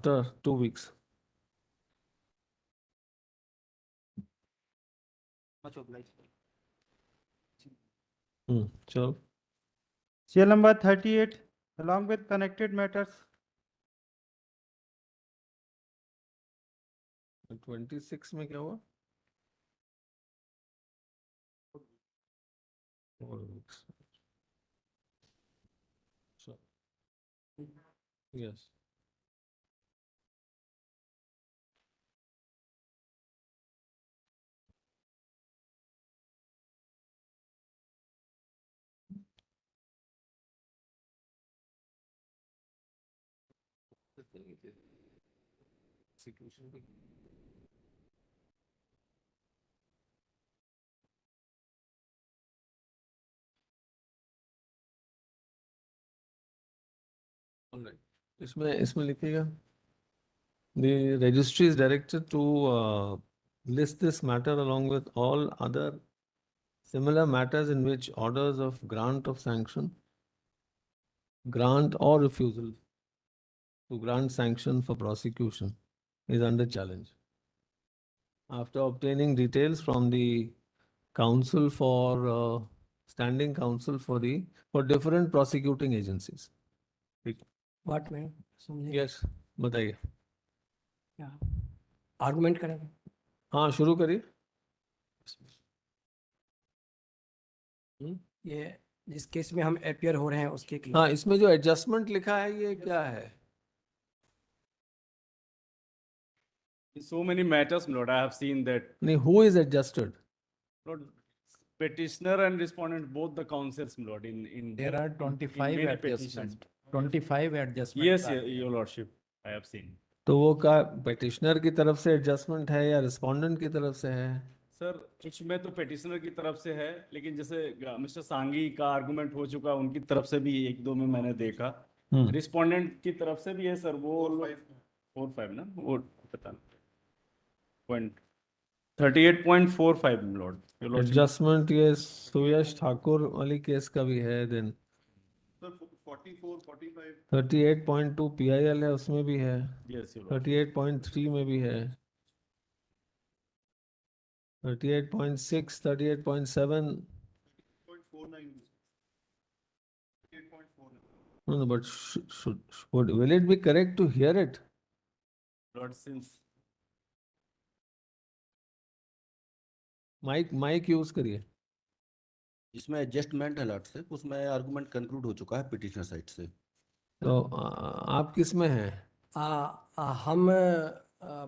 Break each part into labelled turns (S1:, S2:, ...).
S1: after 2 weeks. चलो
S2: CL number 38 along with connected matters.
S1: 26 में क्या हुआ? 4 weeks. So, yes. Execution भी Alright. इसमें लिखिएगा the registry is directed to list this matter along with all other similar matters in which orders of grant of sanction, grant or refusal to grant sanction for prosecution is under challenge. After obtaining details from the counsel for standing counsel for different prosecuting agencies.
S3: What में समझे?
S1: Yes, बताइए.
S3: क्या argument करेंगे?
S1: हाँ शुरू करिए.
S3: ये जिस केस में हम अपियर हो रहे हैं उसके की
S1: हाँ इसमें जो एडजस्टमेंट लिखा है ये क्या है?
S4: So many matters, Lord, I have seen that.
S1: नहीं, who is adjusted?
S4: Lord, petitioner and respondent, both the counsels, Lord, in
S5: There are 25
S4: many
S5: adjustments.
S4: petitions.
S5: 25 adjustments.
S4: Yes,
S5: are there.
S4: your lordship, I have seen.
S1: तो वो का petitioner की तरफ से adjustment है या respondent की तरफ से है?
S4: सर कुछ में तो पेटिशनर की तरफ से है, लेकिन जैसे मिस्टर सांगी का आर्गुमेंट हो चुका, उनकी तरफ से भी एक दो में मैंने देखा. रिस्पोंडेंट की तरफ से भी है सर, वो 4-5 ना, वो पता नहीं. 38.45 लॉर्ड.
S1: एडजस्टमेंट ये सुयश ठाकुर वाली केस का भी है. देन 38.2 PIL है, उसमें भी है.
S4: Yes, your lordship.
S1: 38.3 में भी है. 38.6, 38.7. No, but will it be correct to hear it?
S4: Lord, since
S1: mic use करिए.
S6: जिसमें एडजस्टमेंट है लॉर्ड से, उसमें आर्गुमेंट कंक्लूड हो चुका है पिटिशनर साइड से.
S1: तो आप किस में हैं?
S3: हम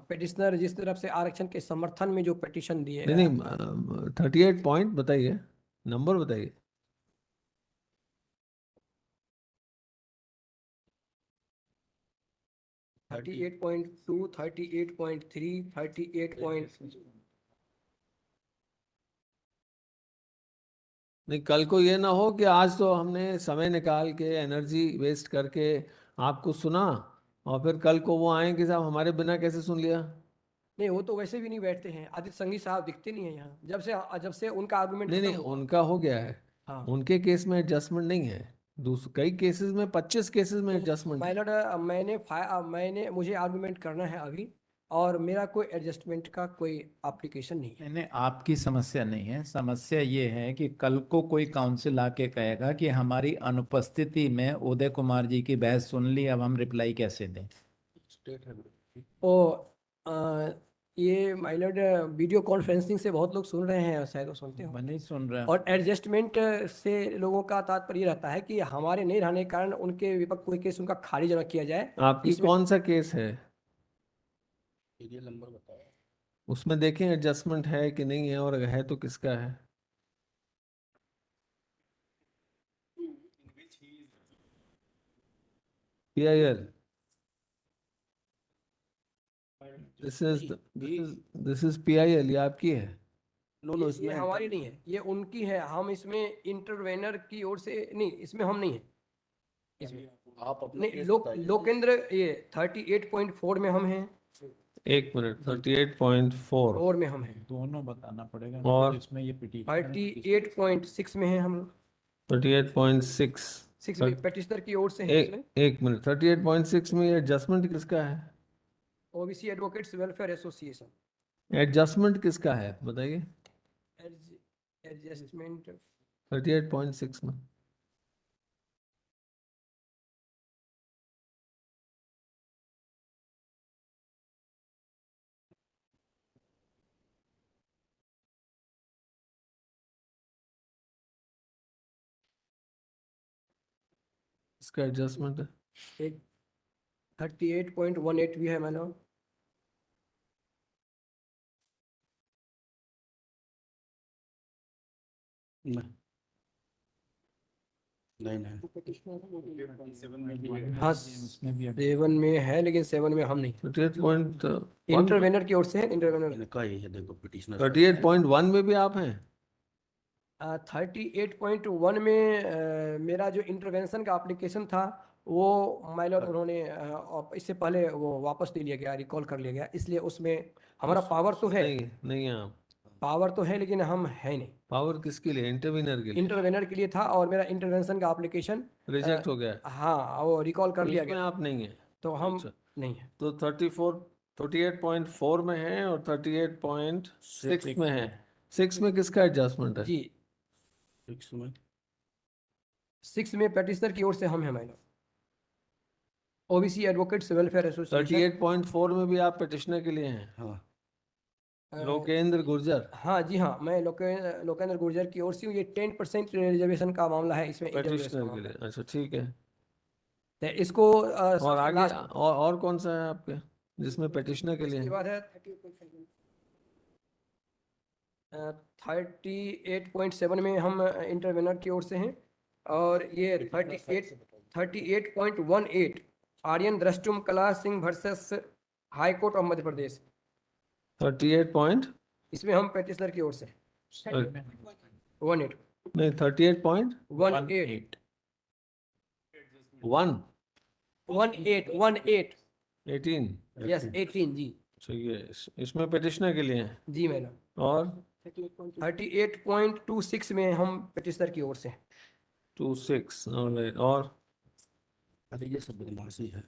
S3: पेटिशनर जिस तरफ से आरक्षण के समर्थन में जो पिटीशन दिए
S1: नहीं 38 पॉइंट बताइए, नंबर बताइए.
S3: $38.2, 38.3, 38.
S1: नहीं कल को ये ना हो कि आज तो हमने समय निकाल के एनर्जी वेस्ट करके आपको सुना और फिर कल को वो आए कि साहब हमारे बिना कैसे सुन लिया.
S3: नहीं वो तो वैसे भी नहीं बैठते हैं. आदित्य संघी साहब दिखते नहीं है यहाँ. जब से उनका आर्गुमेंट
S1: नहीं उनका हो गया है.
S3: हाँ.
S1: उनके केस में एडजस्टमेंट नहीं है. कई केसेस में 25 केसेस में एडजस्टमेंट.
S3: मैंने मुझे आर्गुमेंट करना है अभी, और मेरा कोई एडजस्टमेंट का कोई एप्लीकेशन नहीं है.
S5: नहीं आपकी समस्या नहीं है. समस्या ये है कि कल को कोई काउंसिल आके कहेगा कि हमारी अनुपस्थिति में उदय कुमार जी की बहस सुन ली, अब हम रिप्लाई कैसे दें.
S3: ये माइलॉर्ड वीडियो कॉन्फ्रेंसिंग से बहुत लोग सुन रहे हैं, शायद वो सुनते हो.
S5: मैं नहीं सुन रहा.
S3: और एडजस्टमेंट से लोगों का तात्पर्य रहता है कि हमारे नहीं रहने के कारण उनके विपक्ष कोई केस उनका खारिज न किया जाए.
S1: आपकी कौन सा केस है?
S6: सीरियल नंबर बताओ.
S1: उसमें देखें एडजस्टमेंट है कि नहीं है, और है तो किसका है. PIL. This is PIL. ये आपकी है?
S6: नो
S3: ये
S6: इसमें
S3: हमारी नहीं है, ये उनकी है. हम इसमें इंटरवेनर की ओर से नहीं, इसमें हम नहीं है. इसमें
S6: आप अपना
S3: नहीं
S6: केस बताइए.
S3: लोकेंद्र ये 38.4 में हम हैं.
S1: एक मिनट. 38.4
S3: और में हम हैं.
S5: दोनों बताना पड़ेगा.
S1: और
S5: इसमें ये पिटीशन
S3: 38.6 में हैं हम लोग.
S1: 38.6
S3: 6 में पेटिशनर की ओर से है इसमें.
S1: एक मिनट. 38.6 में एडजस्टमेंट किसका है?
S3: OBC advocates welfare association.
S1: Adjustment किसका है बताइए?
S3: एडजस्टमेंट
S1: 38.6 में। इसका एडजस्टमेंट है।
S3: एक 38.18 भी है मैडम।
S6: नहीं नहीं
S3: हाँ 7 में है, लेकिन 7 में हम नहीं।
S1: 38.1
S3: इंटरवेनर की ओर से है, इंटरवेनर।
S6: इनका ही है, देखो पिटिशनर
S1: 38.1 में भी आप हैं?
S3: 38.1 में मेरा जो इंटरवेंशन का एप्लीकेशन था वो माइलर उन्होंने इससे पहले वो वापस ले लिया गया, रिकॉल कर लिया गया, इसलिए उसमें हमारा पावर तो है,
S1: नहीं है आप।
S3: पावर तो है लेकिन हम है नहीं।
S1: पावर किसके लिए? इंटरवीनर के लिए?
S3: इंटरवेनर के लिए था और मेरा इंटरवेंशन का एप्लीकेशन
S1: रिजेक्ट हो गया है।
S3: हाँ वो रिकॉल कर लिया
S1: उसमें
S3: गया,
S1: आप नहीं है।
S3: तो हम
S1: अच्छा।
S3: नहीं है।
S1: तो 38.4 में है और 38.6 में है। 6 में किसका एडजस्टमेंट है?
S3: जी
S6: 6 में
S3: 6 में पेटिशनर की ओर से हम हैं madam, OBC advocates welfare association.
S1: 38.4 में भी आप पिटिशनर के लिए हैं?
S6: हाँ
S1: लोकेंद्र गुर्जर
S3: हाँ जी हाँ, मैं लोकेंद्र गुर्जर की ओर से हूँ। ये 10% रिजर्वेशन का मामला है, इसमें
S1: पिटिशनर
S3: इंटरवेंशन
S1: के लिए। अच्छा ठीक है।
S3: तो इसको
S1: और आगे
S3: लास्ट
S1: और कौन सा है आपके जिसमें पिटिशनर के लिए
S3: इसके
S1: है?
S3: बाद है 38.7 में हम इंटरवेनर की ओर से हैं, और ये 38.18 आर्यन द्रष्टुम कला Singh versus high court of Madhya Pradesh,
S1: 38 point
S3: इसमें हम पेटिशनर की ओर से 18
S1: नहीं 38.1 18
S3: यस 18 जी
S1: ठीक है। इसमें पिटिशनर के लिए है।
S3: जी मैडम।
S1: और
S3: 38.26 में हम पेटिशनर की ओर से
S1: 26 ऑलराइट। और
S6: अरे ये सब बदमाशी है।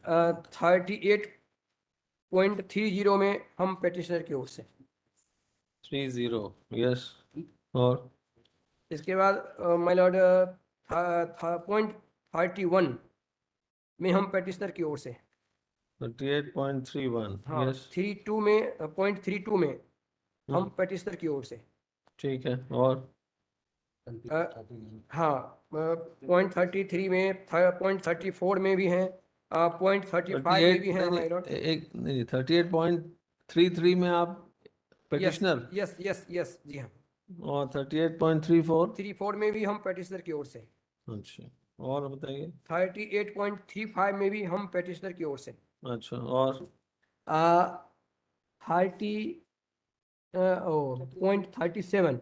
S3: 38.30 में हम पेटिशनर की ओर से।
S1: 30 यस। और
S3: इसके बाद माय लॉर्ड .31 में हम पेटिशनर की ओर से।
S1: 38.31
S3: हाँ
S1: यस
S3: 32 में .32 में हम पेटिशनर की ओर से।
S1: ठीक है। और
S3: हाँ .33 में .34 में भी हैं, .35 में भी हैं माय लॉर्ड।
S1: एक नहीं 38.33 में आप पिटिशनर
S3: यस यस यस जी हाँ।
S1: और 38.34
S3: 34 में भी हम पेटिशनर की ओर से।
S1: अच्छा। और बताइए।
S3: 38.35 में भी हम पेटिशनर की ओर से।
S1: अच्छा। और
S3: .37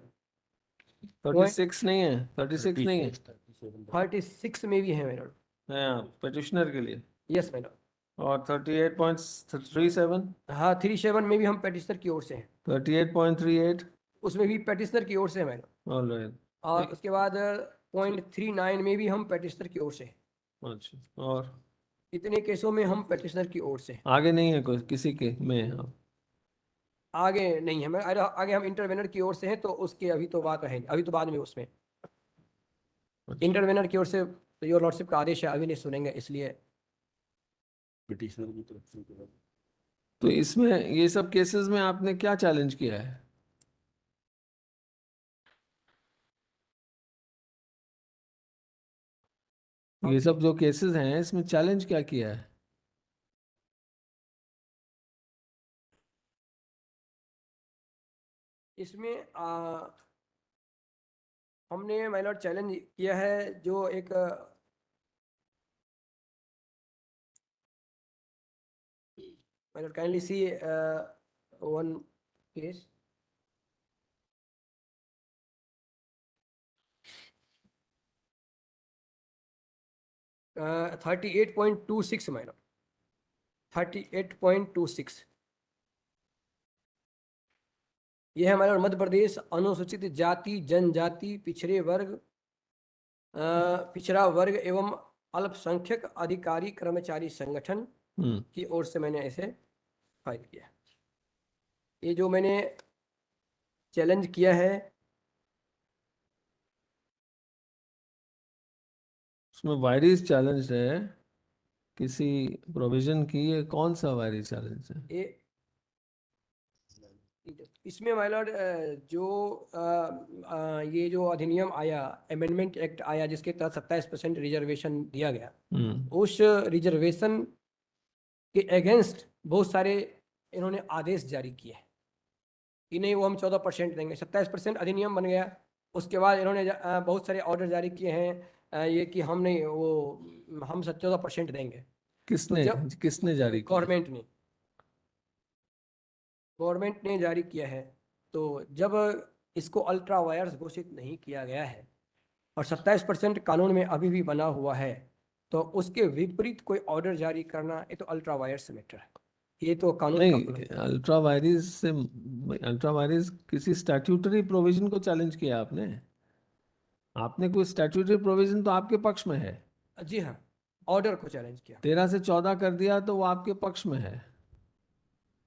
S1: 36 नहीं है? 36 नहीं है?
S3: 36 में भी है मेरा।
S1: है आप पिटिशनर के लिए।
S3: Yes madam.
S1: और 38.37
S3: हाँ 37 में भी हम पेटिशनर की ओर से हैं,
S1: 38.38
S3: उसमें भी पेटिशनर की ओर से है मैडम।
S1: ऑलराइट।
S3: और उसके बाद .39 में भी हम पेटिशनर की ओर से हैं।
S1: अच्छा। और
S3: इतने केसों में हम पेटिशनर की ओर से हैं।
S1: आगे नहीं है कोई किसी के में आप?
S3: आगे नहीं है, मैं आगे हम इंटरवेनर की ओर से हैं, तो उसके अभी तो बात है, अभी तो बाद में उसमें इंटरवेनर की ओर से योर लॉर्डशिप का आदेश है, अभी नहीं सुनेंगे, इसलिए
S6: पिटिशनर की तरफ से
S1: तो इसमें ये सब केसेस में आपने क्या चैलेंज किया है? ये सब जो केसेस हैं इसमें चैलेंज क्या किया है?
S3: इसमें हमने माय लॉर्ड चैलेंज किया है, जो एक my Lord kindly C one case. uh, 38.26 my Lord, 38.26 ये है हमारे मध्य प्रदेश अनुसूचित जाति जनजाति पिछड़े वर्ग पिछड़ा वर्ग एवं अल्पसंख्यक अधिकारी कर्मचारी संगठन की ओर से मैंने इसे फाइल किया है। ये जो मैंने चैलेंज किया है,
S1: उसमें वायरिस चैलेंज है किसी प्रोविजन की, ये कौन सा वायरिस चैलेंज है?
S3: ये इसमें माय लॉर्ड ये जो अधिनियम आया, अमेंडमेंट एक्ट आया, जिसके तहत 27% रिजर्वेशन दिया गया, उस रिजर्वेशन के अगेंस्ट बहुत सारे इन्होंने आदेश जारी किए हैं कि नहीं वो हम 14% देंगे। 27% अधिनियम बन गया, उसके बाद इन्होंने बहुत सारे ऑर्डर जारी किए हैं ये कि हम नहीं वो हम 14% देंगे।
S1: किसने
S3: जब
S1: किसने जारी किया?
S3: गवर्नमेंट ने जारी किया है। तो जब इसको अल्ट्रा वायर्स घोषित नहीं किया गया है और 27% कानून में अभी भी बना हुआ है, तो उसके विपरीत कोई ऑर्डर जारी करना ये तो अल्ट्रा वायर्स मैटर है, ये तो कानून का
S1: नहीं,
S3: उल्लंघन है।
S1: अल्ट्रा वायरिस से, अल्ट्रा वायरिस किसी स्टैट्यूटरी प्रोविजन को चैलेंज किया आपने? आपने कोई स्टैट्यूटरी प्रोविजन तो आपके पक्ष में है।
S3: जी हाँ, ऑर्डर को चैलेंज किया।
S1: 13 से 14 कर दिया तो वो आपके पक्ष में है।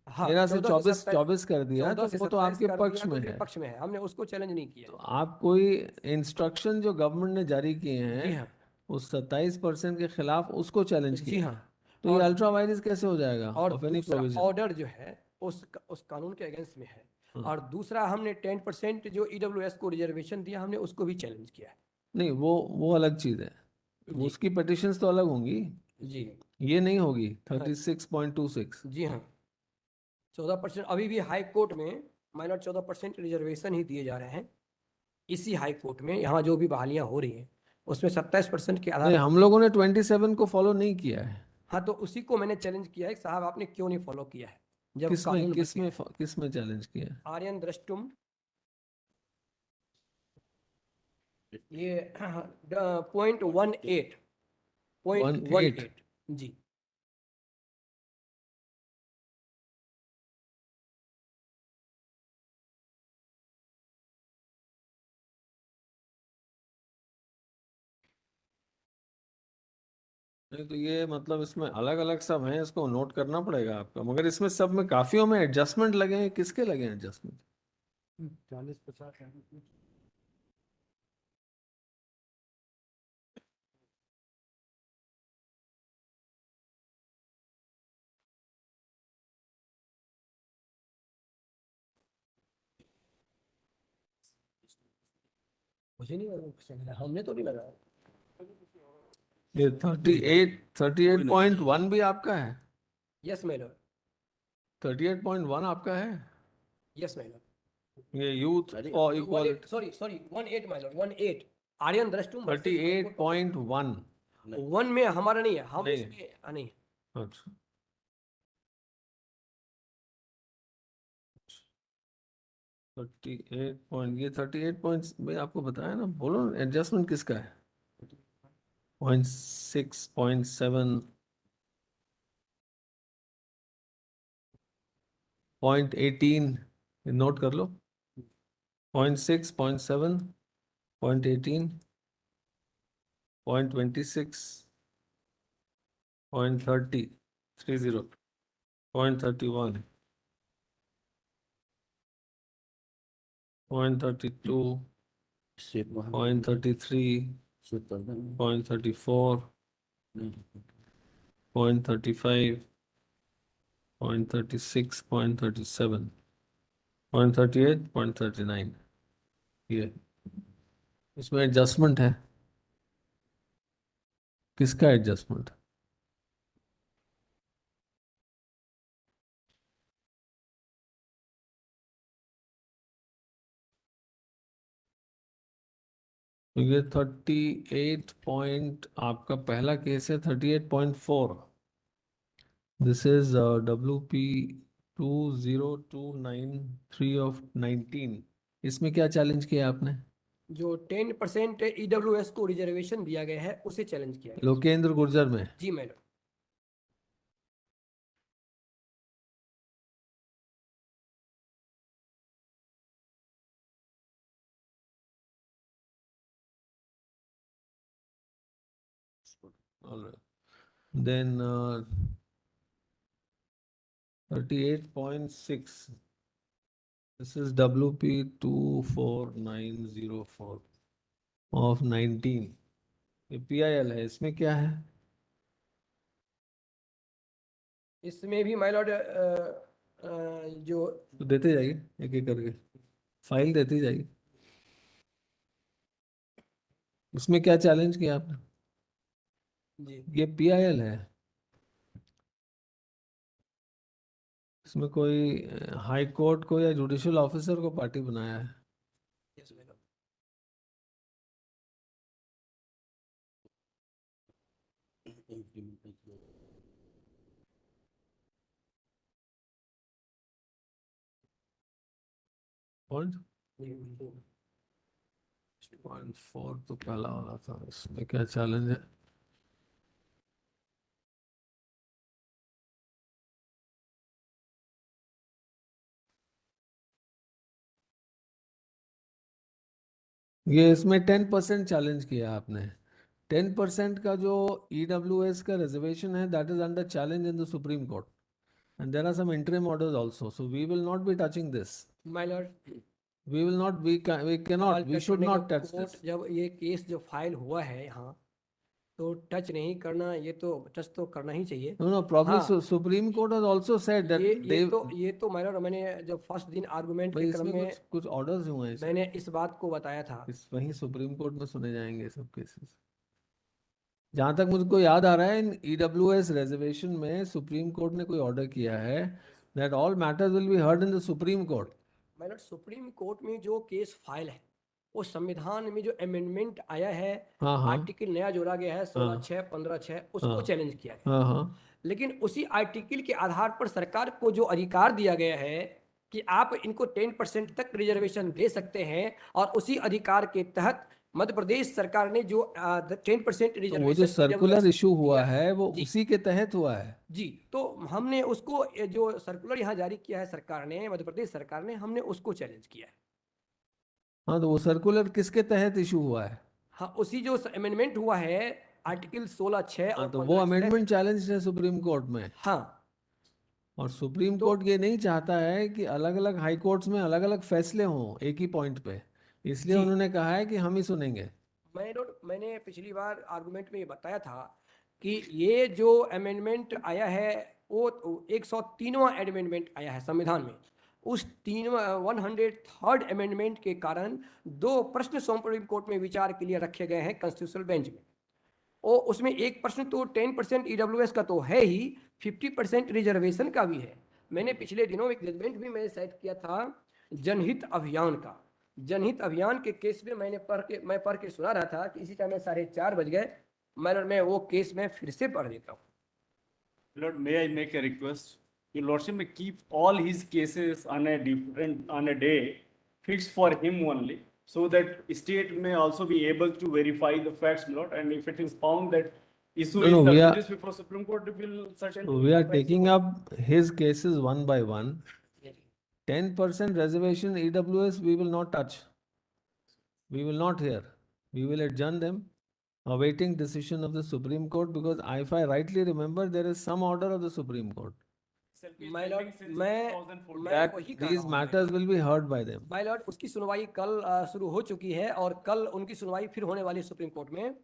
S3: हाँ,
S1: 13 से
S3: 14 से
S1: 24 कर दिया
S3: 14
S1: तो
S3: से
S1: वो तो
S3: 27
S1: आपके
S3: कर
S1: पक्ष
S3: दिया तो
S1: में
S3: मेरे
S1: है।
S3: पक्ष में है, हमने उसको चैलेंज नहीं किया
S1: तो
S3: है।
S1: आप कोई इंस्ट्रक्शन जो गवर्नमेंट ने जारी किए
S3: जी
S1: हैं
S3: हाँ,
S1: उस 27% के खिलाफ, उसको चैलेंज
S3: जी
S1: किया,
S3: हाँ।
S1: तो ये
S3: और
S1: अल्ट्रा वायरिस कैसे हो जाएगा
S3: और
S1: ऑफ एनी
S3: दूसरा
S1: प्रोविजन?
S3: ऑर्डर जो है उस कानून के अगेंस्ट में है। और दूसरा हमने 10% जो ईडब्ल्यूएस को रिजर्वेशन दिया, हमने उसको भी चैलेंज किया है।
S1: नहीं, वो अलग चीज है,
S3: जी
S1: उसकी पिटिशंस तो अलग होंगी,
S3: जी
S1: ये नहीं होगी
S3: हाँ
S1: 36.26।
S3: जी हाँ। 14% अभी भी हाई कोर्ट में माइनर 14% रिजर्वेशन ही दिए जा रहे हैं। इसी हाई कोर्ट में यहाँ जो भी बहालियाँ हो रही हैं उसमें 27% के आधार
S1: नहीं,
S3: पर।
S1: हम लोगों ने 27 को फॉलो नहीं किया है।
S3: हाँ, तो उसी को मैंने चैलेंज किया है कि साहब आपने क्यों नहीं फॉलो किया है जब
S1: किसमें
S3: कानून बन
S1: किसमें
S3: गया है।
S1: किसमें चैलेंज किया है?
S3: आर्यन द्रष्टुम, ये .18
S1: 18
S3: .18 जी।
S1: नहीं, तो ये मतलब इसमें अलग अलग सब हैं, इसको नोट करना पड़ेगा आपका, मगर इसमें सब में काफियों में एडजस्टमेंट लगे हैं, किसके लगे हैं एडजस्टमेंट?
S2: 40-50
S3: मुझे नहीं लगा, हमने तो नहीं लगाया।
S1: ये 38.1 भी आपका है?
S3: यस माय लॉर्ड,
S1: 38.1 आपका है?
S3: Yes my lord.
S1: ये यूथ
S6: अरे,
S1: for
S3: 18
S1: equality
S3: sorry sorry 18 my lord, 18 Aryan द्रष्टुम वर्सेस
S1: 38.1।
S3: 1 में हमारा नहीं है, हम
S1: नहीं।
S3: इसमें नहीं।
S1: अच्छा, 38 पॉइंट, ये 38 पॉइंट्स भाई आपको बताया ना, बोलो एडजस्टमेंट किसका है? 0.6, 0.7, 0.18, नोट कर लो। 0.6, 0.7, 0.18, 0.26, 0.30, 30, 0.31, 0.32,
S6: शेख मोहम्मद
S1: 0.33,
S6: शेख पर्दा
S1: 0.34, 0.35, 0.36, 0.37, 0.38, 0.39, ये इसमें एडजस्टमेंट है। किसका एडजस्टमेंट? ये 38 पॉइंट आपका पहला केस है, 38.4। This is WP 20293 of 19। इसमें क्या चैलेंज किया आपने?
S3: जो 10% ईडब्ल्यूएस को रिजर्वेशन दिया गया है उसे चैलेंज किया गया।
S1: लोकेंद्र गुर्जर में?
S3: जी my lord.
S1: All right. Then 38.6. This is WP 24904 of 19. ये PIL है, इसमें क्या है?
S3: इसमें भी माय लॉर्ड जो
S1: तो देते जाइए एक एक करके, फाइल देते जाइए। उसमें क्या चैलेंज किया आपने?
S3: जी
S1: ये PIL है, इसमें कोई हाई कोर्ट को या जुडिशियल ऑफिसर को पार्टी बनाया है।
S3: yes, my lord.
S1: Point
S3: जी,
S1: 4 तो पहला वाला था, इसमें क्या चैलेंज है? ये इसमें 10% चैलेंज किया आपने। 10% का जो EWS का रिजर्वेशन है, that is under challenge in the Supreme Court and there are some interim orders also, so we will not be touching this.
S3: my lord,
S1: We will not, we
S3: सवाल
S1: cannot, we
S3: touch
S1: should
S3: करने
S1: not
S3: का
S1: touch
S3: court
S1: this.
S3: जब ये case जो file हुआ है यहाँ, तो टच नहीं करना, ये तो टच तो करना ही चाहिए।
S1: No, no, probably
S3: हाँ,
S1: Supreme Court has also said that
S3: ये तो माय लॉर्ड, मैंने जब फर्स्ट दिन आर्गुमेंट
S1: भाई
S3: के क्रम
S1: इसमें
S3: में
S1: कुछ ऑर्डर्स हुए हैं,
S3: मैंने इस बात को बताया था।
S1: वहीं सुप्रीम कोर्ट में सुने जाएंगे सब केसेस। जहां तक मुझको याद आ रहा है, इन EWS रिजर्वेशन में सुप्रीम कोर्ट ने कोई ऑर्डर किया है that all matters will be heard in the Supreme court.
S3: My Lord, supreme court में जो केस फाइल है, वो संविधान में जो अमेंडमेंट आया है,
S1: हाँ हाँ
S3: आर्टिकल नया जोड़ा गया है 16(6), 15(6), उसको
S1: हाँ।
S3: चैलेंज किया गया।
S1: हाँ हाँ
S3: लेकिन उसी आर्टिकल के आधार पर सरकार को जो अधिकार दिया गया है कि आप इनको 10% तक रिजर्वेशन दे सकते हैं, और उसी अधिकार के तहत मध्य प्रदेश सरकार ने जो 10%
S1: तो
S3: रिजर्वेशन
S1: वो जो सर्कुलर इशू हुआ
S3: दिया
S1: है वो
S3: जी।
S1: उसी के तहत हुआ है।
S3: जी, तो हमने उसको, ये जो सर्कुलर यहाँ जारी किया है सरकार ने, मध्य प्रदेश सरकार ने, हमने उसको चैलेंज किया है।
S1: हाँ, तो वो सर्कुलर किसके तहत इशू हुआ है?
S3: हाँ, उसी जो अमेंडमेंट हुआ है आर्टिकल 16(6)
S1: हाँ,
S3: और
S1: तो वो
S3: 15(6)
S1: अमेंडमेंट चैलेंज है सुप्रीम कोर्ट में।
S3: हाँ,
S1: और सुप्रीम
S3: तो
S1: कोर्ट ये नहीं चाहता है कि अलग अलग हाई कोर्ट्स में अलग अलग फैसले हों एक ही पॉइंट पे, इसलिए
S3: जी।
S1: उन्होंने कहा है कि हम ही सुनेंगे।
S3: मैंने पिछली बार आर्गुमेंट में ये बताया था कि ये जो अमेंडमेंट आया है, वो 103वां अमेंडमेंट आया है संविधान में। उस 103rd अमेंडमेंट के कारण 2 प्रश्न सुप्रीम कोर्ट में विचार के लिए रखे गए हैं कॉन्स्टिट्यूशनल बेंच में। और उसमें एक प्रश्न तो 10% EWS का तो है ही, 50% रिजर्वेशन का भी है। मैंने पिछले दिनों एक जजमेंट भी मैंने सेट किया था जनहित अभियान का। जनहित अभियान के केस में मैं पढ़ के सुना रहा था कि इसी टाइम में 4:30 बज गए। मैं वो केस में फिर से पढ़ देता हूँ।
S4: Lord, may I make a request? Your Lordship may keep all his cases on a day fixed for him only, so that state may also be able to verify the facts, Lord. And if it is found that issue
S1: No,
S4: is
S1: no, we
S4: sub
S1: are-
S4: judice before Supreme Court, we will certainly.
S1: So we are
S4: verify.
S1: taking up his cases one by one. 10% reservation EWS we will not touch. We will not hear. We will adjourn them, awaiting decision of the Supreme Court, because if I rightly remember, there is some order of the Supreme Court
S4: SLP is
S3: My Lord,
S4: pending since
S3: मैं
S4: 2014.
S1: that
S3: वही कह
S1: these
S3: रहा हूँ,
S1: matters will be heard by them.
S3: My Lord, उसकी सुनवाई कल शुरू हो चुकी है, और कल उनकी सुनवाई फिर होने वाली है सुप्रीम कोर्ट में।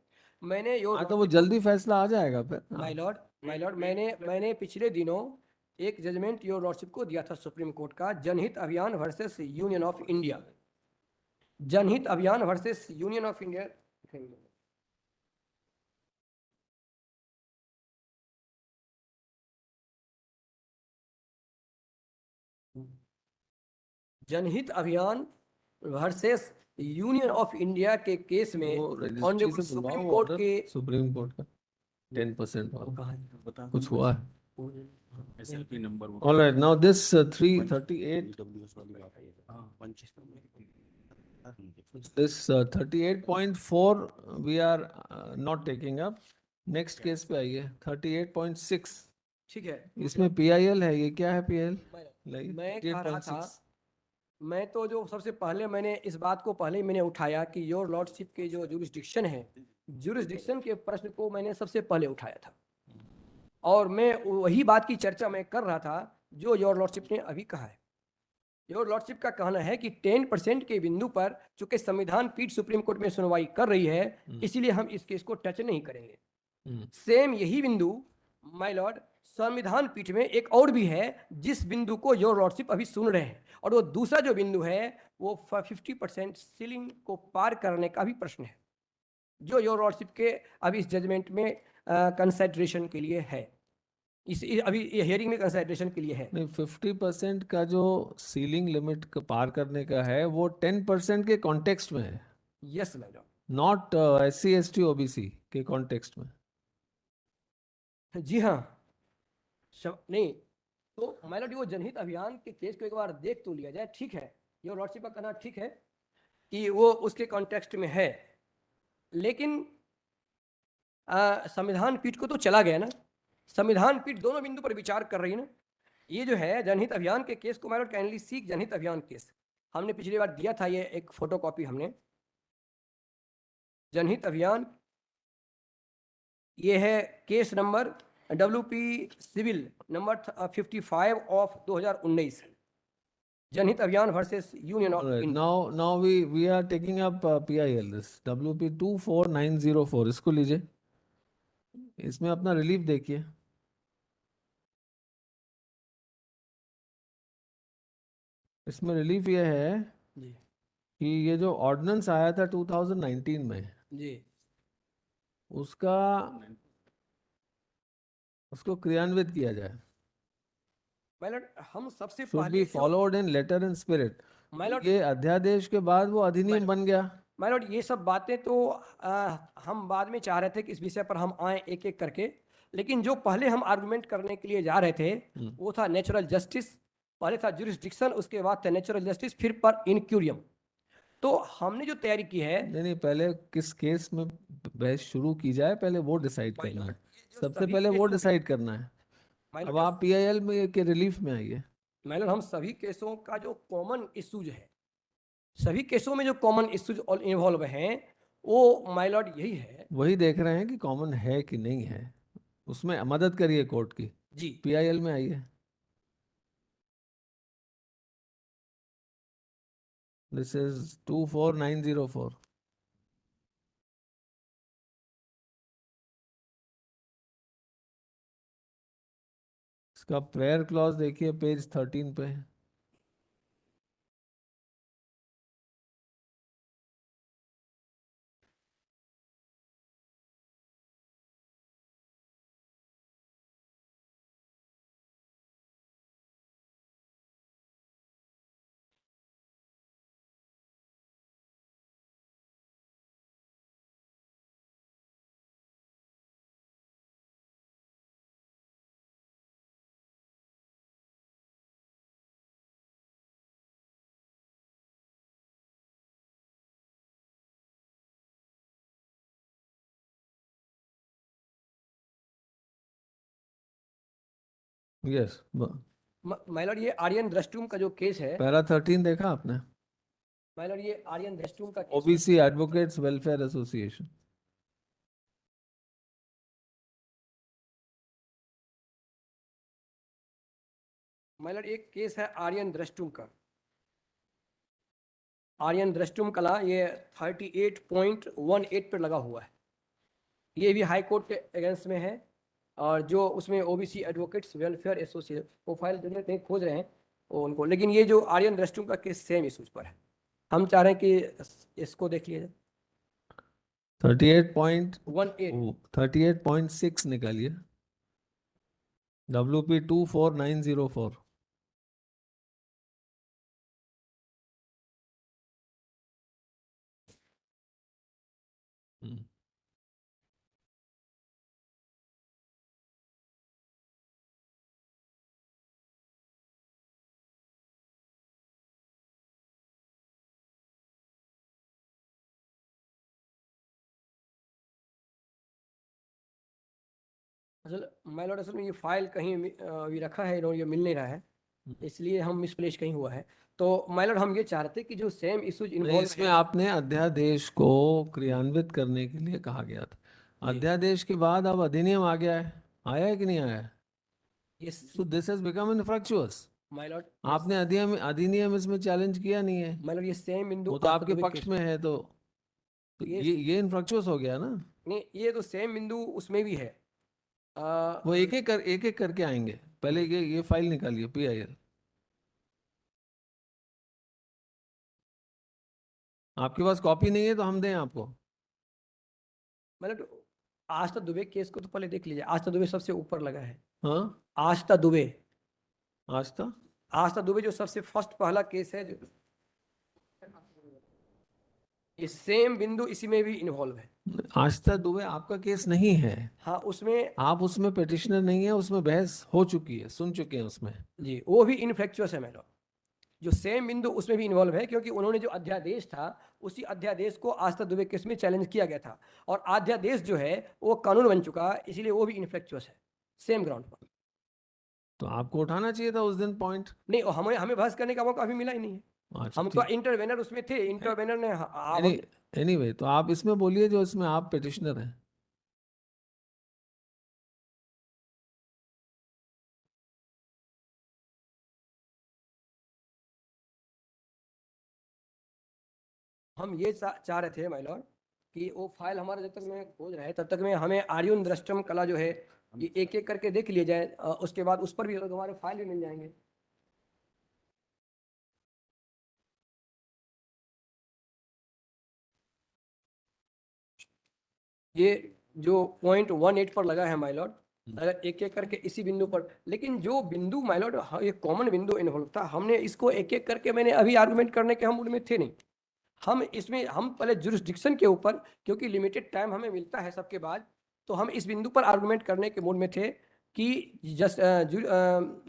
S3: मैंने
S1: हाँ, तो वो जल्दी फैसला आ जाएगा फिर।
S3: माय लॉर्ड, मैंने पिछले दिनों एक जजमेंट योर लॉर्डशिप को दिया था सुप्रीम कोर्ट का, जनहित Abhiyan versus union of India. जनहित Abhiyan versus union of India. जनहित Abhiyan versus union of India के केस में
S1: वो रजिस्ट्री
S3: ऑनरेबल
S1: से बुलवाओ
S3: सुप्रीम
S1: वो
S3: कोर्ट
S1: order,
S3: के
S1: सुप्रीम कोर्ट का 10% वाला
S3: कहाँ है?
S1: कुछ हुआ है।
S4: SLP number.
S1: All right, now this 338, this 38.4 we are not taking up. Next case पे आइए 38.6,
S3: ठीक है।
S1: इसमें PIL है। ये क्या है PIL?
S3: मैं कह रहा था,
S1: 38.6
S3: मैं तो जो सबसे पहले मैंने इस बात को पहले ही मैंने उठाया कि योर लॉर्डशिप के जो जुरिस्डिक्शन है, जुरिस्डिक्शन के प्रश्न को मैंने सबसे पहले उठाया था, और मैं वही बात की चर्चा मैं कर रहा था जो योर लॉर्डशिप ने अभी कहा है। योर लॉर्डशिप का कहना है कि 10% के बिंदु पर चूंकि संविधान पीठ सुप्रीम कोर्ट में सुनवाई कर रही है, इसीलिए हम इस केस को टच नहीं करेंगे। सेम यही बिंदु माय लॉर्ड संविधान पीठ में एक और भी है जिस बिंदु को योर लॉर्डशिप अभी सुन रहे हैं, और वो दूसरा जो बिंदु है वो 50% सीलिंग को पार करने का भी प्रश्न है, जो योर लॉर्डशिप के अभी इस जजमेंट में कंसिडरेशन के लिए है, अभी ये हियरिंग में कंसिडरेशन के लिए है।
S1: नहीं, 50% का जो सीलिंग लिमिट पार करने का है वो 10% के कॉन्टेक्स्ट में है,
S3: yes my Lord.
S1: Not SC ST OBC के कॉन्टेक्स्ट में।
S3: जी हाँ, नहीं तो माय लॉर्ड वो जनहित अभियान के केस को एक बार देख तो लिया जाए, ठीक है, योर लॉर्डशिप का कहना ठीक है कि वो उसके कॉन्टेक्स्ट में है, लेकिन संविधान पीठ को तो चला गया ना, संविधान पीठ दोनों बिंदु पर विचार कर रही है ना। ये जो है जनहित अभियान के केस को माय लॉर्ड काइंडली सीक जनहित अभियान केस, हमने पिछली बार दिया था, ये एक फोटोकॉपी हमने जनहित अभियान, ये है case number WP civil number 55 of 2019, Janhit Abhiyan versus union of
S1: Alright,
S3: India.
S1: now we are taking up PIL, this WP 24904, इसको लीजिए, इसमें अपना रिलीफ देखिए। इसमें रिलीफ ये है
S3: जी
S1: कि ये जो ऑर्डिनेंस आया था 2019 में,
S3: जी
S1: उसको क्रियान्वित किया जाए,
S3: माय लॉर्ड हम सबसे
S1: शुड
S3: पहले
S1: be followed in letter and spirit.
S3: My lord
S1: ये अध्यादेश के बाद वो अधिनियम बन गया।
S3: माय लॉर्ड ये सब बातें तो हम बाद में चाह रहे थे कि इस विषय पर हम आए एक एक करके, लेकिन जो पहले हम आर्गुमेंट करने के लिए जा रहे थे वो था नेचुरल जस्टिस, पहले था जुरिस्डिक्शन, उसके बाद था नेचुरल जस्टिस, फिर पर इनक्यूरियम। तो हमने जो तैयारी की है,
S1: नहीं, पहले किस केस में बहस शुरू की जाए, पहले वो डिसाइड
S3: माय
S1: करना है,
S3: लॉर्ड, ये जो
S1: सबसे
S3: सभी
S1: पहले वो
S3: केसों-
S1: डिसाइड करना है।
S3: माय
S1: अब
S3: लॉर्ड,
S1: आप PIL में के रिलीफ में आइए।
S3: माय लॉर्ड हम सभी केसों का जो कॉमन इश्यूज है, सभी केसों में जो कॉमन इश्यूज इन्वॉल्व हैं वो माय लॉर्ड यही है।
S1: वही देख रहे हैं कि कॉमन है कि नहीं है, उसमें मदद करिए कोर्ट की।
S3: जी
S1: PIL में आइए। This is 24904। इसका प्रेयर क्लॉज देखिए पेज 13 पे। यस,
S3: माय लॉर्ड ये आर्यन द्रष्टुम का जो केस है,
S1: पैरा 13 देखा आपने?
S3: माय लॉर्ड ये आर्यन द्रष्टुम का case,
S1: OBC advocates welfare association.
S3: My Lord एक केस है आर्यन द्रष्टुम का, आर्यन द्रष्टुम कला, ये 38.18 पर लगा हुआ है, ये भी हाई कोर्ट के अगेंस्ट में है, और जो उसमें OBC advocates welfare association profile जो नहीं खोज रहे हैं वो उनको, लेकिन ये जो आर्यन द्रष्टुम का केस सेम इशूज पर है, हम चाह रहे हैं कि इसको देख लिया जाए।
S1: 38.6 निकालिए। WP 24904।
S3: माय लॉर्ड असल में ये फाइल कहीं अभी रखा है इन्होंने, ये मिल नहीं रहा है, इसलिए हम मिसप्लेस कहीं हुआ है। तो माय लॉर्ड हम ये चाह रहे थे कि जो सेम इश्यूज
S1: नहीं,
S3: इन्वॉल्व
S1: इसमें आपने अध्यादेश को क्रियान्वित करने के लिए कहा गया था।
S3: जी।
S1: अध्यादेश के बाद अब अधिनियम आ गया है, आया है कि नहीं आया है?
S3: ये
S1: So this has become infructuous.
S3: My Lord,
S1: आपने अधिनियम इसमें चैलेंज किया नहीं है,
S3: माय लॉर्ड ये सेम बिंदु
S1: वो तो
S3: आस्था
S1: आपके
S3: दुबे
S1: पक्ष
S3: केस
S1: में है, तो
S3: ये-
S1: ये इन्फ्रक्चुअस हो गया ना।
S3: नहीं, ये तो सेम बिंदु उसमें भी है।
S1: वो एक एक करके आएंगे। पहले ये फाइल निकालिए, PIL। आपके पास कॉपी नहीं है तो हम दें आपको।
S3: मतलब आस्था दुबे केस को तो पहले देख लीजिए। आस्था दुबे सबसे ऊपर लगा है।
S1: हाँ,
S3: आस्था दुबे,
S1: आस्था
S3: आस्था दुबे जो सबसे फर्स्ट पहला केस है, जो ये सेम बिंदु इसी में भी इन्वॉल्व है।
S1: आस्था दुबे आपका केस नहीं है।
S3: हाँ, उसमें
S1: आप उसमें पिटिशनर नहीं है, उसमें बहस हो चुकी है, सुन चुके हैं उसमें।
S3: जी वो भी इनफ्लेक्चुअस है मैडम। जो सेम बिंदु उसमें भी इन्वॉल्व है, क्योंकि उन्होंने जो अध्यादेश था उसी अध्यादेश को आस्था दुबे केस में चैलेंज किया गया था, और अध्यादेश जो है वो कानून बन चुका है, इसलिए वो भी इनफ्लेक्चुअस है सेम ग्राउंड पर।
S1: तो आपको उठाना चाहिए था उस दिन पॉइंट।
S3: नहीं, हमें हमें बहस करने का मौका अभी मिला ही नहीं है।
S1: अच्छा,
S3: हम तो इंटरवेनर उसमें थे, इंटरवेनर ने
S1: एनीवे, तो आप इसमें बोलिए जो इसमें आप पिटिशनर हैं।
S3: हम ये चाह रहे थे माय लॉर्ड कि वो फाइल हमारा जब तक मैं खोज रहा है तब तक में हमें आर्यन दृष्टम कला जो है ये एक एक करके देख लिया जाए, उसके बाद उस पर भी हमारे फाइल भी मिल जाएंगे। ये जो पॉइंट 18 पर लगा है माय लॉर्ड, अगर एक एक करके इसी बिंदु पर, लेकिन जो बिंदु माय लॉर्ड ये कॉमन बिंदु इन्वॉल्व था, हमने इसको एक एक करके, मैंने अभी आर्गुमेंट करने के हम मूड में थे नहीं। हम इसमें हम पहले जुरिस्डिक्शन के ऊपर, क्योंकि लिमिटेड टाइम हमें मिलता है सबके बाद, तो हम इस बिंदु पर आर्गुमेंट करने के मूड में थे कि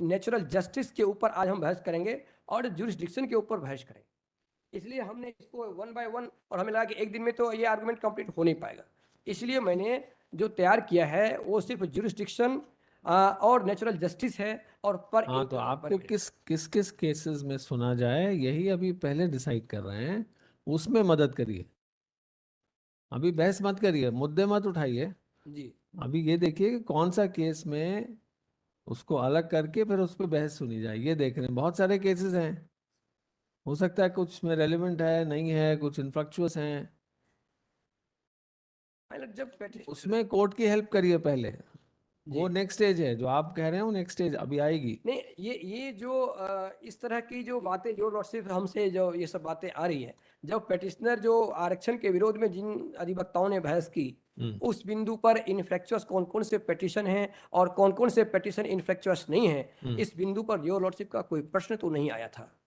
S3: नेचुरल जस्टिस के ऊपर आज हम बहस करेंगे और जुरिस्डिक्शन के ऊपर बहस करेंगे। इसलिए हमने इसको 1 बाय 1, और हमें लगा कि एक दिन में तो ये आर्गुमेंट कंप्लीट हो नहीं पाएगा, इसलिए मैंने जो तैयार किया है वो सिर्फ जुरिस्डिक्शन और नेचुरल जस्टिस है, और पर
S1: हाँ, तो आपको किस केसेस में सुना जाए यही अभी पहले डिसाइड कर रहे हैं, उसमें मदद करिए। अभी बहस मत करिए, मुद्दे मत उठाइए।
S3: जी
S1: अभी ये देखिए कि कौन सा केस में उसको अलग करके फिर उस पर बहस सुनी जाए, ये देख रहे हैं। बहुत सारे केसेस हैं, हो सकता है कुछ में रेलेवेंट है, नहीं है, कुछ इनफ्रक्चुअस हैं,
S3: मतलब जब
S1: उसमें कोर्ट की हेल्प करिए पहले।
S3: जी
S1: वो नेक्स्ट स्टेज है, जो आप कह रहे हो नेक्स्ट स्टेज अभी आएगी।
S3: नहीं, ये जो इस तरह की जो बातें, जो लॉर्डशिप हमसे जो ये सब बातें आ रही है, जब पेटिशनर जो आरक्षण के विरोध में जिन अधिवक्ताओं ने बहस की, उस बिंदु पर इनफ्लेक्चुअस कौन कौन से पेटिशन हैं और कौन कौन से पेटिशन इनफ्लेक्चुअस नहीं है, इस बिंदु पर योर लॉर्डशिप का कोई प्रश्न तो नहीं आया था।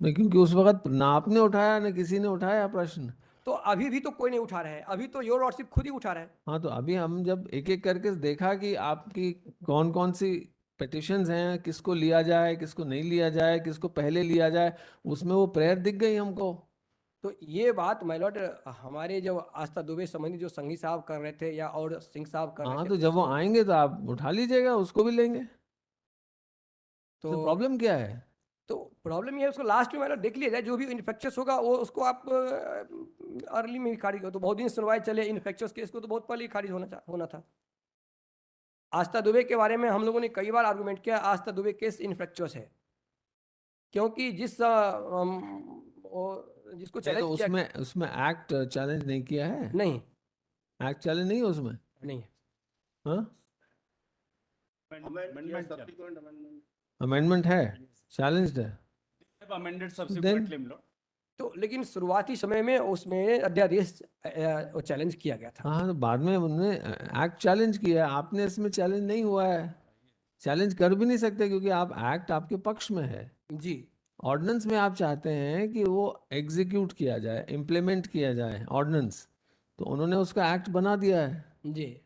S1: नहीं, क्योंकि उस वक्त ना आपने उठाया ना किसी ने उठाया प्रश्न।
S3: तो अभी भी तो कोई नहीं उठा रहा है, अभी तो योर लॉर्डशिप खुद ही उठा रहा है।
S1: हाँ, तो अभी हम जब एक एक करके देखा कि आपकी कौन कौन सी पिटिशंस हैं, किसको लिया जाए, किसको नहीं लिया जाए, किसको पहले लिया जाए, उसमें वो प्रेयर दिख गई हमको।
S3: तो ये बात माय लॉर्ड हमारे जो आस्था दुबे संबंधी जो संघी साहब कर रहे थे या और सिंह साहब कर रहे
S1: हाँ,
S3: थे,
S1: तो जब वो आएंगे तो आप उठा लीजिएगा, उसको भी लेंगे। तो प्रॉब्लम क्या है?
S3: तो प्रॉब्लम ये है, उसको लास्ट में मतलब देख लिया जाए, जो भी इन्फेक्शस होगा वो उसको आप अर्ली में ही खारिज हो। तो बहुत दिन सुनवाई चले इन्फेक्शस केस को, तो बहुत पहले ही खारिज होना था। आस्था दुबे के बारे में हम लोगों ने कई बार आर्गुमेंट किया, आस्था दुबे केस इन्फेक्चुअस है, क्योंकि जिसको
S1: नहीं,
S3: चैलेंज
S1: तो
S3: किया
S1: उसमें उसमें एक्ट चैलेंज नहीं किया है।
S3: नहीं
S1: एक्ट चैलेंज नहीं है उसमें।
S3: नहीं
S1: हाँ,
S4: amendment
S1: अमेंडमेंट है, चैलेंज्ड है।
S4: amended subsequently, my lord.
S3: तो लेकिन शुरुआती समय में उसमें अध्यादेश चैलेंज किया गया था।
S1: हाँ, तो बाद में उन्होंने एक्ट चैलेंज किया है, आपने इसमें चैलेंज नहीं हुआ है, चैलेंज कर भी नहीं सकते क्योंकि आप एक्ट आपके पक्ष में है।
S3: जी
S1: ऑर्डिनेंस में आप चाहते हैं कि वो एग्जीक्यूट किया जाए, इम्प्लीमेंट किया जाए ऑर्डिनेंस, तो उन्होंने उसका एक्ट बना दिया है।
S3: जी,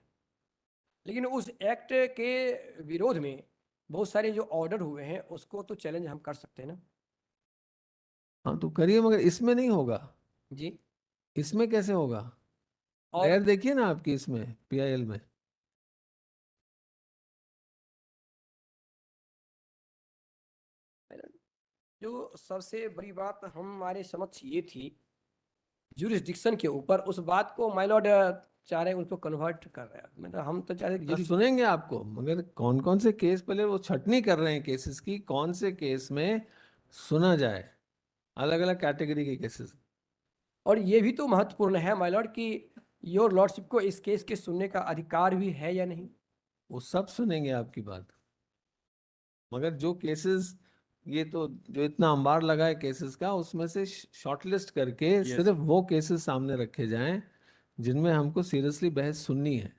S3: लेकिन उस एक्ट के विरोध में बहुत सारे जो ऑर्डर हुए हैं उसको तो चैलेंज हम कर सकते हैं ना।
S1: हाँ, तो करिए, मगर इसमें नहीं होगा।
S3: जी,
S1: इसमें कैसे होगा?
S3: और
S1: प्रेयर देखिए ना आपकी इसमें PIL में।
S3: जो सबसे बड़ी बात हमारे समक्ष ये थी जुरिस्डिक्शन के ऊपर, उस बात को माय लॉर्ड चाह रहे हैं उसको कन्वर्ट कर रहे हैं, मतलब हम तो चाह रहे हैं कि
S1: हाँ,
S3: जरूर
S1: सुनेंगे आपको, मगर कौन कौन से केस, पहले वो छटनी कर रहे हैं केसेस की, कौन से केस में सुना जाए, अलग अलग कैटेगरी के केसेस।
S3: और ये भी तो महत्वपूर्ण है माय लॉर्ड कि योर लॉर्डशिप को इस केस के सुनने का अधिकार भी है या नहीं।
S1: वो सब सुनेंगे आपकी बात, मगर जो केसेस, ये तो जो इतना अंबार लगा है केसेस का, उसमें से शॉर्टलिस्ट करके सिर्फ वो केसेस सामने रखे जाएं जिनमें हमको सीरियसली बहस सुननी है।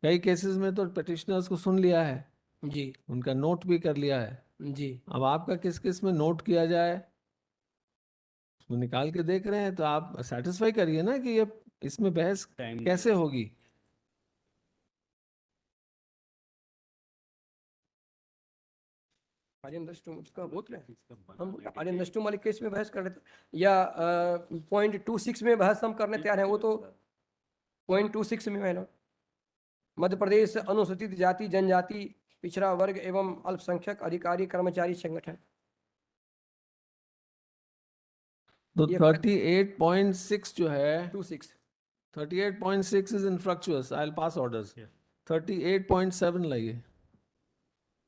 S1: कई केसेस में तो पिटिशनर्स को सुन लिया है,
S3: जी
S1: उनका नोट भी कर लिया है।
S3: जी
S1: अब आपका किस किस में नोट किया जाए, उसमें निकाल के देख रहे हैं, तो आप सेटिस्फाई करिए ना कि ये इसमें बहस
S4: Time
S1: कैसे होगी।
S3: आर्यन दस्टुम उसका बोल रहे हैं, हम आर्यन दस्टुम वाले केस में बहस कर रहे थे, या 0.26 में बहस हम करने तैयार हैं, वो तो 0.26 में है ना। मध्य प्रदेश अनुसूचित जाति जनजाति पिछड़ा वर्ग एवं अल्पसंख्यक अधिकारी कर्मचारी संगठन,
S1: तो
S3: ये
S1: 38.6 जो है,
S3: 26
S1: 38.6 is infructuous. I'll pass orders. 38.7 लाइए।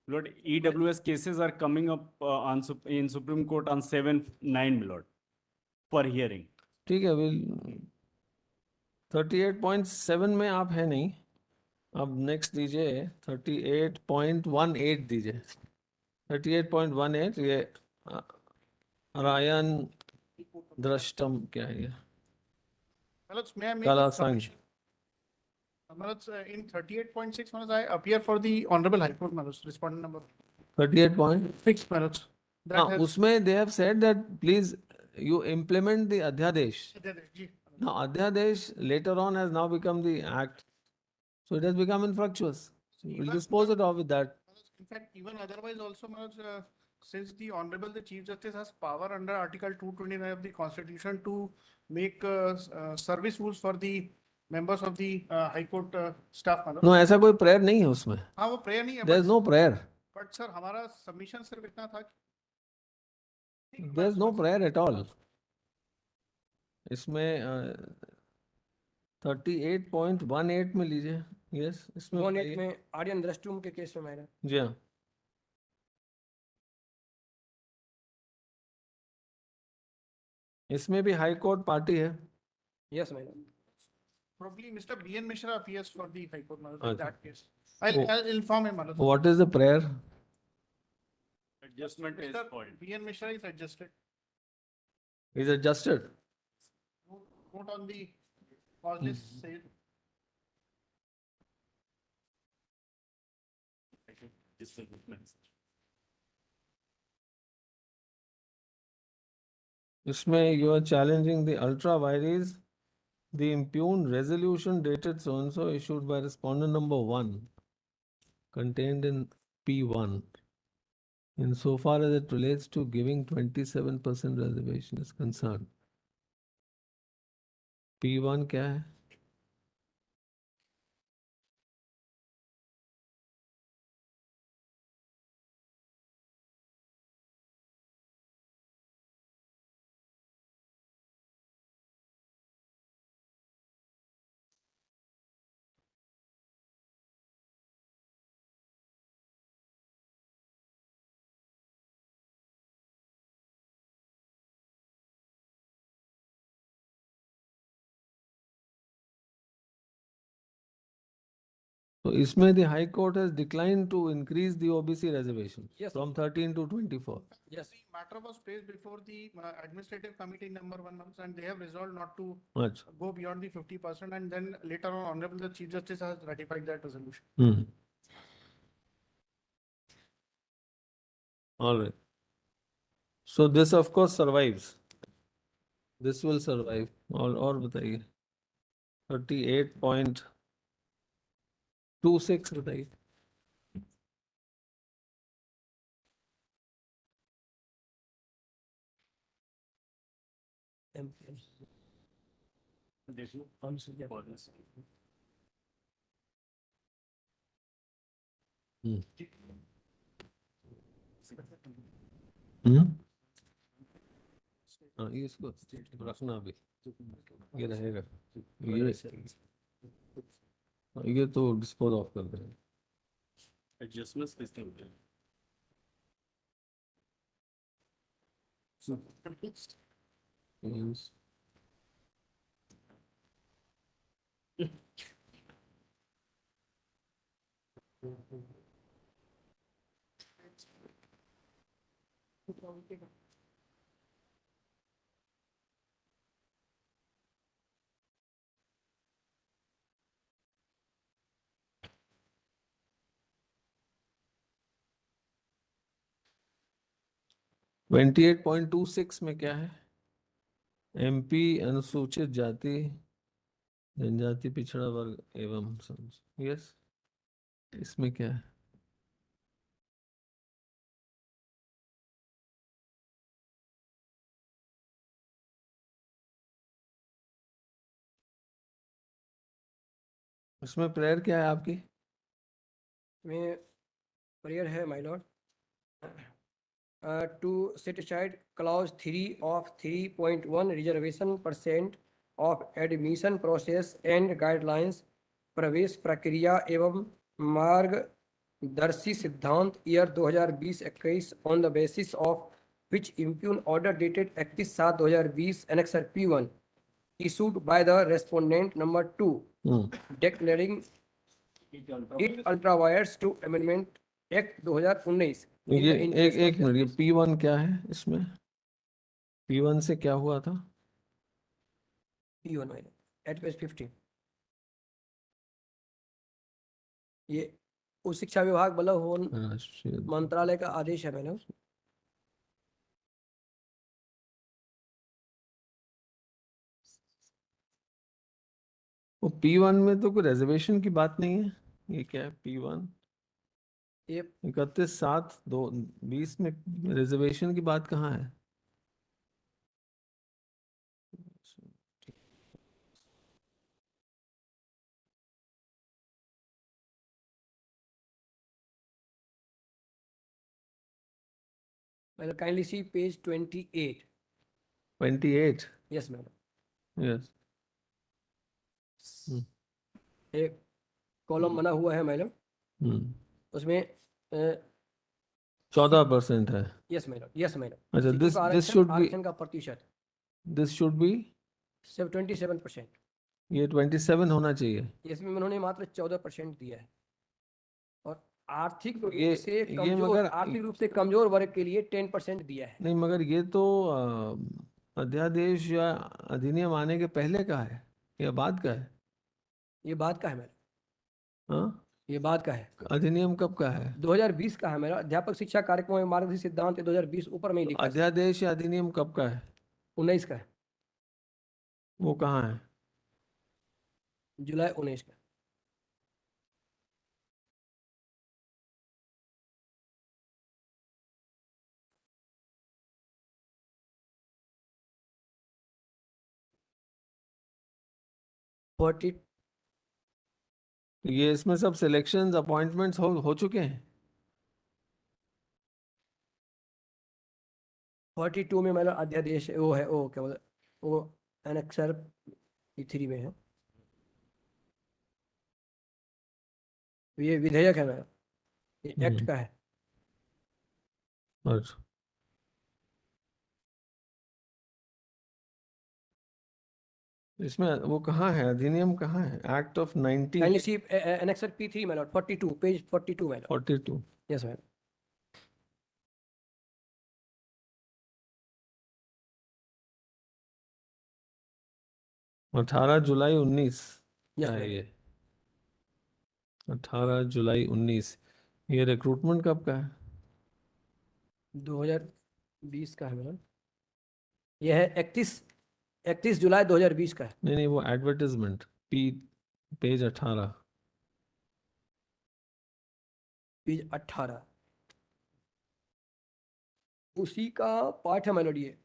S4: Lord, EWS cases are coming up in Supreme Court on 7/9, my lord, per hearing.
S1: ठीक है, विल 38.7 में आप है नहीं। अब नेक्स्ट दीजिए 38.18 दीजिए। 38.18 ये रायन दृष्टम क्या है ये?
S7: Manoj, may I make
S1: Kala
S7: a submission? Manoj, in 38.6, Manoj, I appear for the Honorable High Court, Manoj, respondent number
S1: 38 point
S7: 6, Manoj. That
S1: हाँ,
S7: has.
S1: उसमें they have said that please you implement the अध्यादेश.
S7: जी,
S1: Now अध्यादेश later on has now become the act, so it has become infructuous. So we'll dispose it off with that.
S7: Manoj, in fact, even otherwise also, Manoj, since the Honorable the Chief Justice has power under Article 229 of the Constitution to make service rules for the members of the High Court staff, Manoj.
S1: No, ऐसा कोई prayer नहीं है उसमें.
S7: हाँ, वो prayer नहीं है,
S1: There is no prayer.
S7: but sir, हमारा submission सिर्फ इतना था कि
S1: There is no prayer at all. इसमें 38.18 में लीजिए। यस, इसमें
S3: 1.8
S1: बताइए।
S3: में आर्यन दृष्टुम के केस में मैंने
S1: जी हाँ, इसमें भी हाई कोर्ट पार्टी है।
S3: यस मैंने
S7: probably Mr. B.N. Mishra appears for the High Court, Manoj, in
S1: Okay.
S7: that case.
S1: Oh.
S7: I'll inform him, Manoj.
S1: What is the prayer?
S4: Adjustment is
S7: Mr.
S4: called.
S7: B.N. Mishra is adjusted.
S1: Is adjusted.
S7: Note on the cause list says.
S1: इसमें you are challenging the ultra vires, the impugned resolution dated so and so issued by respondent number 1 contained in P1 insofar as it relates to giving 27% reservation is concerned. P1 क्या है? So इसमें the High Court has declined to increase the OBC reservation
S3: Yes.
S1: from 13 to 24.
S3: Yes.
S7: The matter was placed before the administrative committee number 1, Manoj, and they have resolved not to
S1: अच्छा.
S7: go beyond the 50%, and then later on, Honorable the Chief Justice has ratified that resolution.
S1: All right. So this of course survives. This will survive. और बताइए. 38.26 बताइए.
S4: देखो, policy.
S1: हाँ, ये इसको रखना अभी, ये रहेगा, ये ये तो डिस्पोज ऑफ कर देंगे।
S4: एडजस्टमेंट्स किसने होते हैं?
S1: Yes. ट्वेंटी 28.26 में क्या है? एमपी अनुसूचित जाति जनजाति पिछड़ा वर्ग एवं यस, इसमें क्या है? इसमें प्रेयर क्या है आपकी?
S3: में प्रेयर है my Lord to set aside clause 3 of 3.1 reservation percent of admission process and guidelines प्रवेश प्रक्रिया एवं मार्गदर्शी सिद्धांत year 2020-21 on the basis of which impugn order dated 31/7/2020 annexer P1 issued by the respondent number 2 declaring it ultraviolence to amendment act 2019 in
S1: ये
S3: the interest of
S1: एक minute, ये
S3: justice.
S1: P1 क्या है इसमें? P1 से क्या हुआ था?
S3: P1 at page 15 ये उच्च शिक्षा विभाग बल्लभ भवन
S1: राष्ट्रीय
S3: मंत्रालय का आदेश है मैडम।
S1: वो P1 में तो कोई रिजर्वेशन की बात नहीं है। ये क्या है P1?
S3: ये
S1: 31/7/2020 में रिजर्वेशन की बात कहाँ है?
S3: मैडम काइंडली सी पेज 28।
S1: 28?
S3: Yes madam,
S1: yes.
S3: एक कॉलम बना हुआ है मैडम, उसमें
S1: 14% है।
S3: Yes madam, yes madam.
S1: अच्छा,
S3: शिक्षकों
S1: this
S3: का
S1: this should be
S3: आरक्षण का प्रतिशत
S1: this should be
S3: 27%।
S1: ये 27 होना चाहिए।
S3: इसमें उन्होंने मात्र 14% दिया है और आर्थिक रूप
S1: ये
S3: से कमजोर,
S1: मगर
S3: आर्थिक रूप से कमजोर वर्ग के लिए 10% दिया है।
S1: नहीं, मगर ये तो अध्यादेश या अधिनियम आने के पहले का है या बाद का है?
S3: ये बात का है मैडम,
S1: हाँ,
S3: ये बात का है,
S1: अधिनियम कब का है?
S3: 2020 का है मेरा। अध्यापक शिक्षा कार्यक्रम एवं मार्गदर्शी सिद्धांत 2020 ऊपर में ही लिखा है।
S1: अध्यादेश या अधिनियम कब का है?
S3: 19 का है,
S1: वो कहाँ है?
S3: जुलाई 19 का।
S1: ये इसमें सब सिलेक्शंस अपॉइंटमेंट्स हो चुके हैं।
S3: 42 में मैंने अध्यादेश वो है, वो क्या बोलते, वो एनेक्सर 3 में है। ये विधेयक है मेरा, ये एक्ट का है।
S1: अच्छा, इसमें वो कहाँ है? अधिनियम कहाँ है? Act of
S3: 19 annexure P3 madam, 42 page 42 madam.
S1: 42।
S3: Yes madam.
S1: 18 July 19
S3: yes
S1: है
S3: मैडम।
S1: ये। 18 जुलाई 19। ये रिक्रूटमेंट कब का है?
S3: 2020 का है मैडम। यह है 31 जुलाई 2020 का है।
S1: नहीं, वो एडवर्टाइजमेंट पेज 18।
S3: पेज 18 उसी का पार्ट है मैडम। ये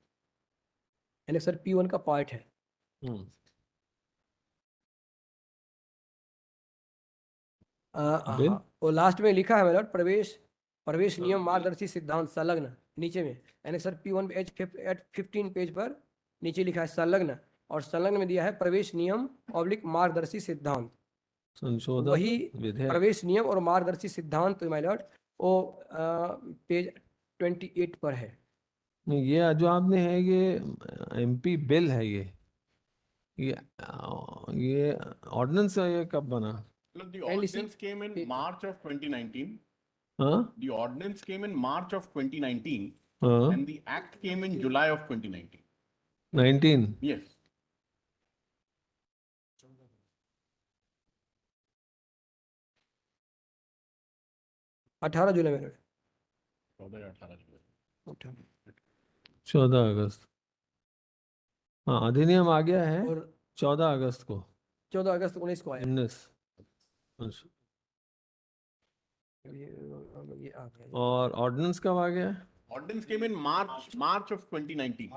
S3: एनेक्सर P1 का पार्ट है।
S1: बिल?
S3: और लास्ट में लिखा है मैडम, प्रवेश नियम मार्गदर्शी सिद्धांत संलग्न नीचे में एनेक्सर P1 एच 15 पेज पर नीचे लिखा है संलग्न, और संलग्न में दिया है प्रवेश नियम ऑब्लिक मार्गदर्शी सिद्धांत।
S1: संशोधन
S3: वही
S1: विधेयक।
S3: प्रवेश नियम और मार्गदर्शी सिद्धांत माय लॉर्ड वो पेज 28 पर है।
S1: नहीं, ये जो आपने है ये एमपी बिल है ये ऑर्डिनेंस है, ये कब बना?
S8: Look, the
S3: Kindly see
S8: ordinance came in
S3: page-
S8: March of 2019.
S1: हाँ
S8: The ordinance came in March of 2019
S1: हाँ
S8: and the act came in July of 2019.
S1: 19।
S8: Yes.
S3: अठारह जुलाई में
S8: 14 या 18 जुलाई।
S1: 14 अगस्त। हाँ, अधिनियम आ गया है
S3: और
S1: 14 अगस्त को।
S3: 14 अगस्त 19 को आया।
S1: 19। अच्छा।
S3: ये आ गया।
S1: और ऑर्डिनेंस कब आ गया?
S8: Ordinance came in March of 2019.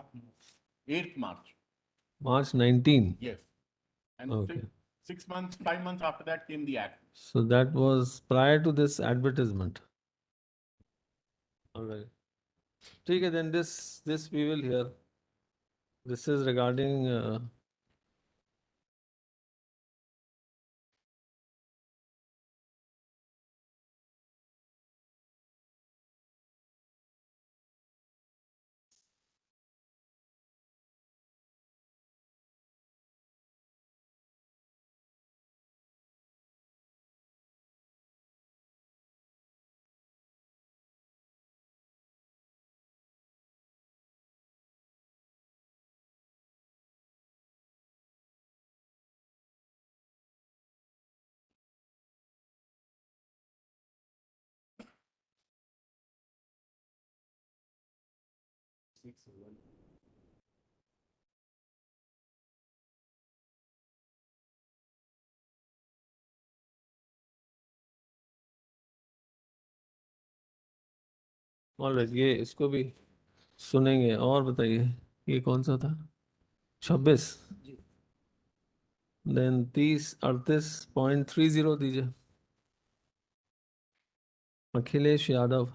S8: 8th March.
S1: March 19।
S8: Yes. And
S1: Okay.
S8: 6 months, 5 months after that came the act.
S1: So that was prior to this advertisement. Alright. ठीक है, then this we will hear. This is regarding alright, ये इसको भी सुनेंगे। और बताइए ये कौन सा था? 26। देन 3038.30 दीजिए। अखिलेश यादव।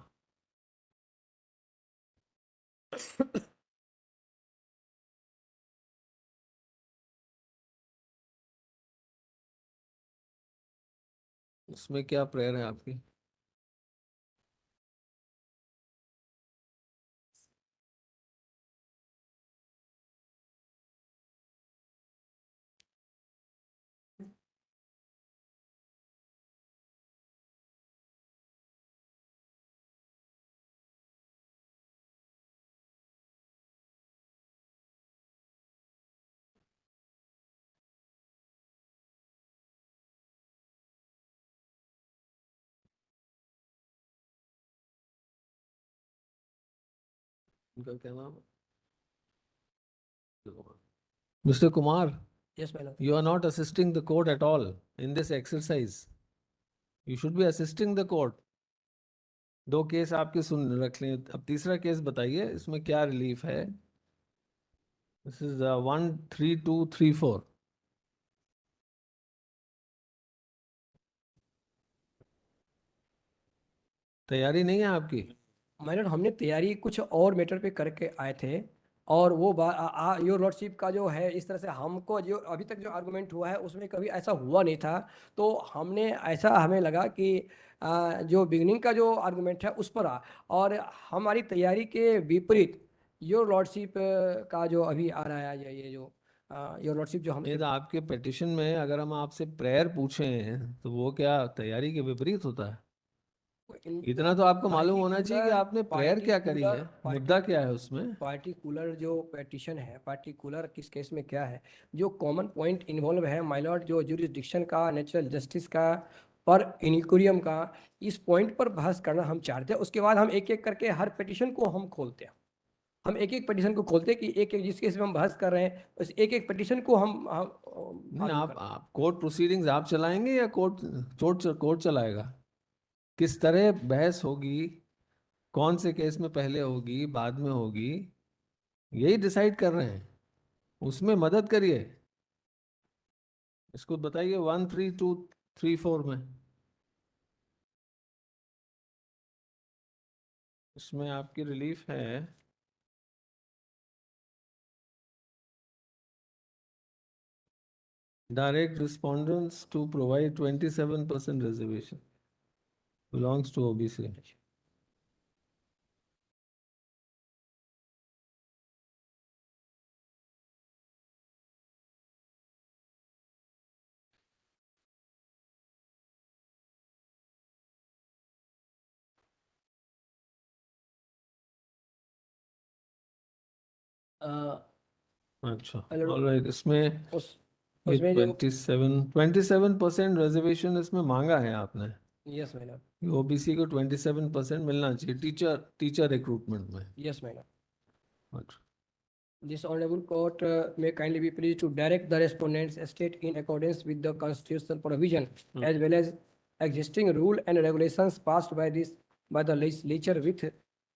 S1: उसमें क्या प्रेयर है आपकी? उनका क्या नाम है? Mr. Kumar,
S3: yes madam.
S1: you are not assisting the court at all in this exercise. You should be assisting the court. 2 case आपके सुन रख लें, अब तीसरा केस बताइए इसमें क्या रिलीफ है? This is 13234। तैयारी नहीं है आपकी?
S3: मैडम हमने तैयारी कुछ और मैटर पे करके आए थे और वो योर लॉर्डशिप का जो है इस तरह से हमको जो अभी तक जो आर्गुमेंट हुआ है उसमें कभी ऐसा हुआ नहीं था। तो हमने ऐसा हमें लगा कि जो बिगनिंग का जो आर्गुमेंट है उस पर और हमारी तैयारी के विपरीत योर लॉर्डशिप का जो अभी आ रहा है ये जो योर लॉर्डशिप जो
S1: नहीं
S3: हमसे
S1: तो आपके पिटिशन में अगर हम आपसे प्रेयर पूछें तो वो क्या तैयारी के विपरीत होता है? इतना तो आपको मालूम होना चाहिए कि आपने प्रेयर क्या करी है, मुद्दा क्या है उसमें।
S3: पार्टिकुलर जो पेटिशन है पार्टिकुलर किस केस में क्या है जो कॉमन पॉइंट इन्वॉल्व है माय लॉर्ड, जो जुरिस्डिक्शन का, नेचुरल जस्टिस का, पर इनिक्विरियम का, इस पॉइंट पर बहस करना हम चाहते हैं। उसके बाद हम एक एक करके हर पिटिशन को हम खोलते हैं। हम एक एक पिटिशन को खोलते हैं कि एक एक जिस केस में हम बहस कर रहे हैं उस एक एक पिटिशन को हम
S1: नहीं, आप कोर्ट प्रोसीडिंग्स आप चलाएंगे या कोर्ट चलाएगा? किस तरह बहस होगी, कौन से केस में पहले होगी बाद में होगी, यही डिसाइड कर रहे हैं। उसमें मदद करिए। इसको बताइए 13234 में इसमें आपकी रिलीफ है direct respondents to provide 27% reservation belongs to OBC. अच्छा,
S3: Hello.
S1: all right, इसमें
S3: उस
S1: ये
S3: उसमें जो
S1: 27% रिजर्वेशन इसमें मांगा है आपने,
S3: यस मैडम,
S1: ओबीसी को 27% मिलना चाहिए टीचर रिक्रूटमेंट में।
S3: Yes madam.
S1: अच्छा,
S3: This honorable court may kindly be pleased to direct the respondents state in accordance with the constitutional provision as well as existing rule and regulations passed by the legislature with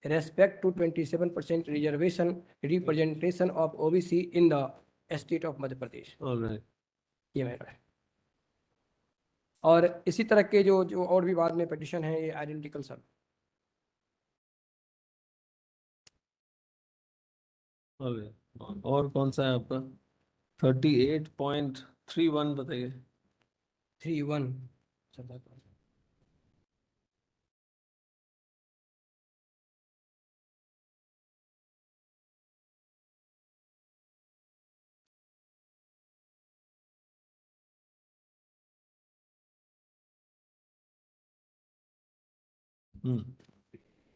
S3: respect to 27% reservation representation of OBC in the state of Madhya Pradesh.
S1: all right,
S3: ये matter है। और इसी तरह के जो जो और भी बाद में पिटिशन है ये आइडेंटिकल सब।
S1: all right, और कौन सा है आपका? 38.31 बताइए।
S3: 3-1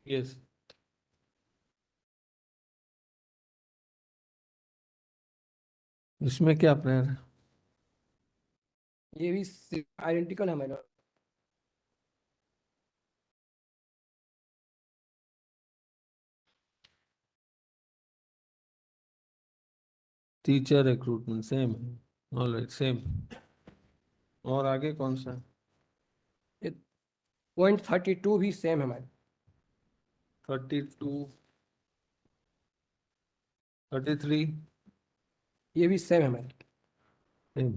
S1: यस, इसमें क्या प्रेयर है?
S3: ये भी आइडेंटिकल है मैडम।
S1: टीचर रिक्रूटमेंट सेम है, ऑल राइट सेम। और आगे कौन सा?
S3: 0.32 भी सेम है मैडम।
S1: 32, 33
S3: ये भी सेम है मैडम।
S1: सेम।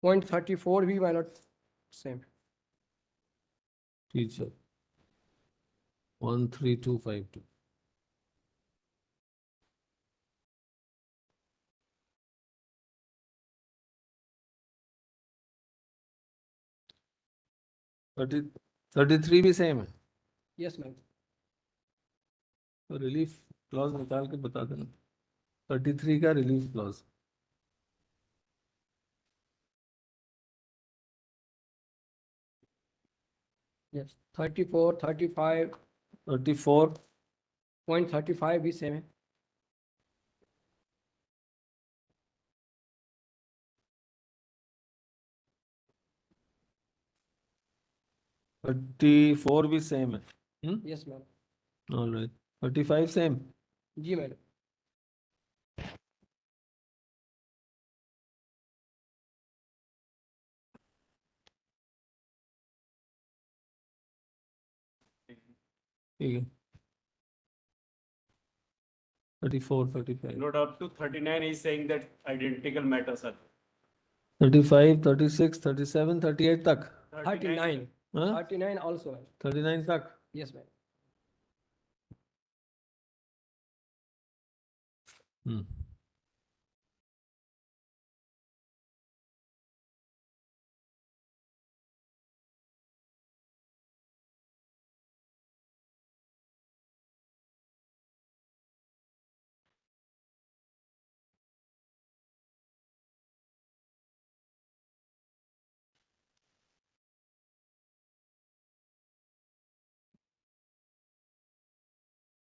S3: 0.34 भी मैडम सेम।
S1: टीचर 13252। थर्टी 33 भी सेम है।
S3: Yes ma'am.
S1: तो रिलीफ क्लॉज निकाल के बता देना। 33 का रिलीफ क्लॉज।
S3: यस 34, 35,
S1: 34
S3: 0.35 भी सेम है।
S1: 34 भी सेम है।
S3: Yes ma'am.
S1: All right, 35 same.
S3: जी मैडम।
S1: ठीक है, 34, 35,
S4: Lord, up to 39 is saying that identical matters are
S1: 35, 36, 37, 38 तक।
S3: 39,
S1: हाँ?
S3: 39 also मैम।
S1: 39 तक।
S3: Yes ma'am.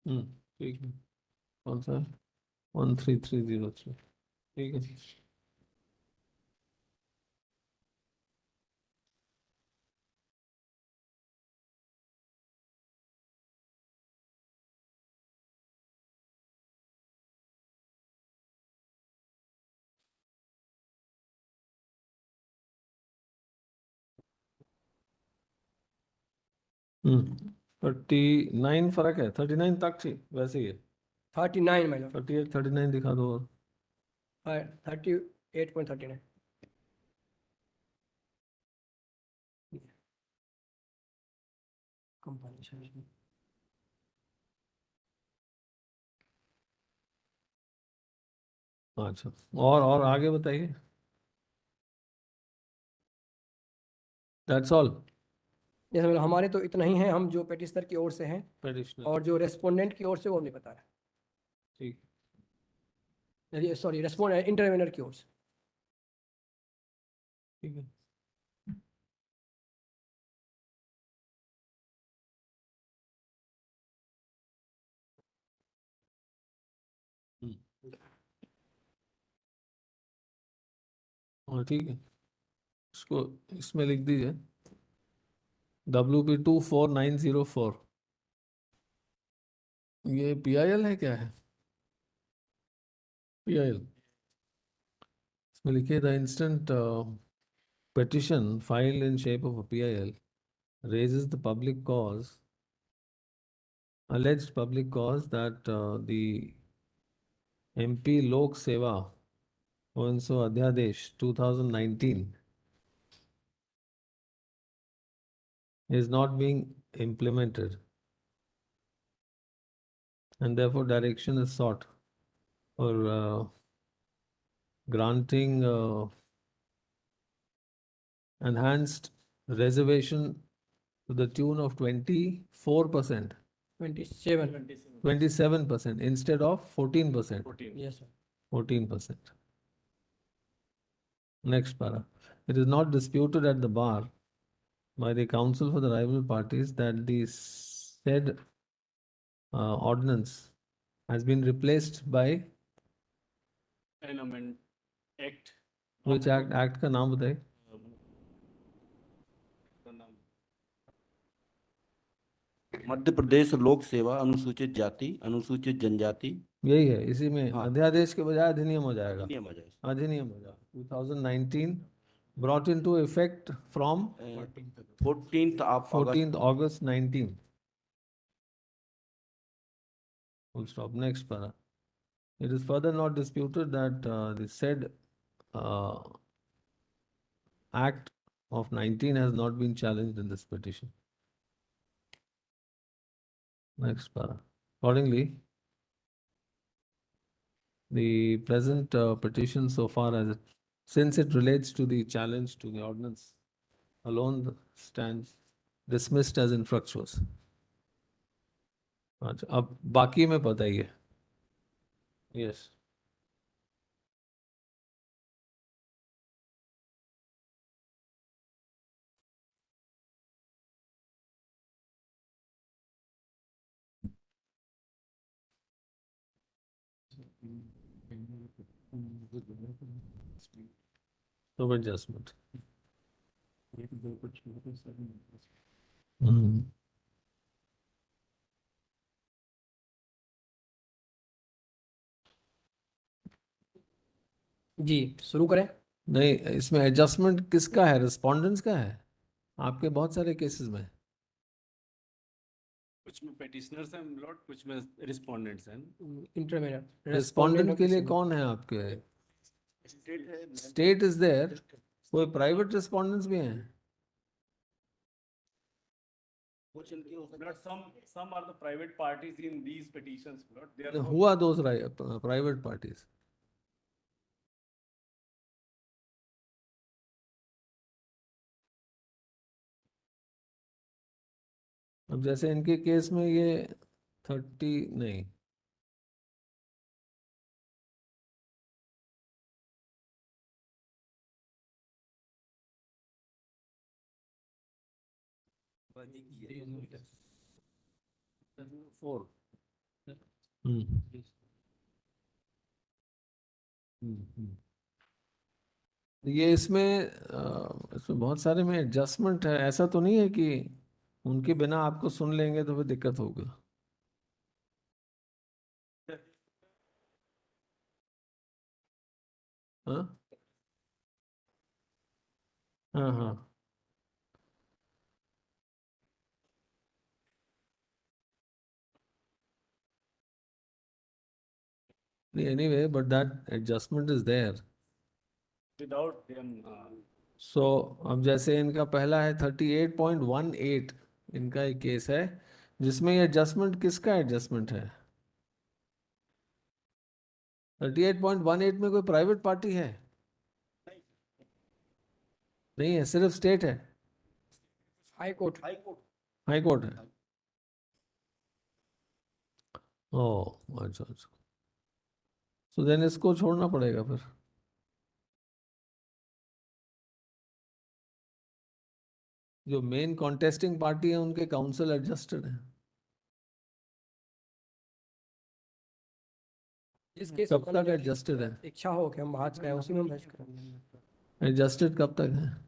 S1: हम्म, ठीक है। कौन सा है? 13303। ठीक है। हम्म, 39 फर्क है। 39 तक थी वैसे ही है।
S3: 39 मैडम।
S1: 38, 39 दिखा दो और।
S3: 38.39। कंपाइलेशन
S1: अच्छा, और आगे बताइए। दैट्स ऑल
S3: जैसे मतलब हमारे तो इतना ही है, हम जो पेटिशनर की ओर से हैं,
S1: पेटिशनर।
S3: और जो रेस्पोंडेंट की ओर से वो नहीं बता रहा
S1: ठीक,
S3: है, सॉरी रेस्पोंडेंट इंटरवेनर की ओर से।
S1: ठीक है। हाँ ठीक है, इसको इसमें लिख दीजिए WP24904। ये PIL है, क्या है PIL? इसमें लिखिए the instant petition filed in shape of a PIL raises the public cause, alleged public cause that the MP Lok Seva so Adhyadesh 2019 is not being implemented, and therefore direction is sought for granting enhanced reservation to the tune of 24%, 27% instead of 14%.
S3: Yes sir.
S1: 14%. Next para. It is not disputed at the bar by the counsel for the rival parties that the said ordinance has been replaced by
S4: An amendment act.
S1: which act? Act का नाम बताइए।
S6: मध्य प्रदेश लोक सेवा अनुसूचित जाति अनुसूचित जनजाति
S1: यही है, इसी में
S6: हाँ।
S1: अध्यादेश के बजाय अधिनियम हो जाएगा।
S6: अधिनियम आ जाए
S1: अधिनियम हो जाएगा। 2019 brought into effect from
S6: 14th of August
S1: 14th August 19. Full stop. Next para. It is further not disputed that the said uh, Act of 19 has not been challenged in this petition. Next para. Accordingly, the present petition so far as since it relates to the challenge to the ordinance alone stands dismissed as infructuous. अच्छा, अब बाकी में बताइए। Yes. So adjustment.
S3: जी शुरू करें।
S1: नहीं, इसमें adjustment किसका है? रिस्पोंडेंट्स का है आपके बहुत सारे केसेस में।
S4: कुछ में पेटिशनर्स हैं लॉर्ड, कुछ में रिस्पोंडेंट्स हैं।
S3: इंटरवेनर
S1: रिस्पोंडेंट के लिए कौन है आपके?
S4: स्टेट है।
S1: स्टेट इज देयर, कोई प्राइवेट रिस्पोंडेंट्स भी हैं?
S6: कुछ इनके हो सकता
S4: Lord, some are the private parties in these petitions, Lord. They are
S1: Who are those private parties? अब जैसे इनके केस में ये 30 नहीं,
S6: फोर
S1: ये इसमें बहुत सारे में एडजस्टमेंट है। ऐसा तो नहीं है कि उनके बिना आपको सुन लेंगे तो फिर दिक्कत होगा। हाँ हाँ हाँ, anyway, but that adjustment is there.
S4: without them.
S1: So अब जैसे इनका पहला है 38.18, इनका एक केस है जिसमें ये एडजस्टमेंट किसका एडजस्टमेंट है? 38.18 में कोई प्राइवेट पार्टी है? नहीं है, सिर्फ स्टेट है,
S3: हाई कोर्ट।
S1: हाई कोर्ट है। ओह अच्छा अच्छा, तो देन इसको छोड़ना पड़ेगा फिर। जो मेन कॉन्टेस्टिंग पार्टी है उनके काउंसिल एडजस्टेड है।
S3: जिस केस
S1: कब तक एडजस्टेड है?
S3: इच्छा हो कि हम बात करें उसी में हम बहस करेंगे।
S1: एडजस्टेड कब तक है?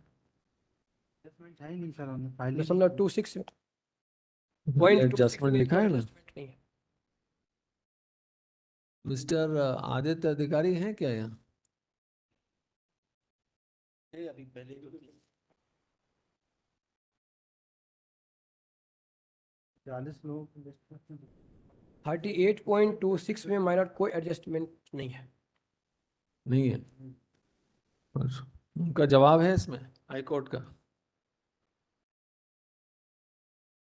S2: Adjustment है ही नहीं सर, हमने फाइल
S3: 0.26 पॉइंट
S1: एडजस्टमेंट लिखा है ना?
S3: नहीं है।
S1: मिस्टर आदित्य अधिकारी हैं क्या यहाँ?
S6: अभी पहले
S2: 40 लोग
S3: 38.26 में माइनर कोई एडजस्टमेंट नहीं है।
S1: नहीं है। अच्छा, उनका जवाब है इसमें हाई कोर्ट का?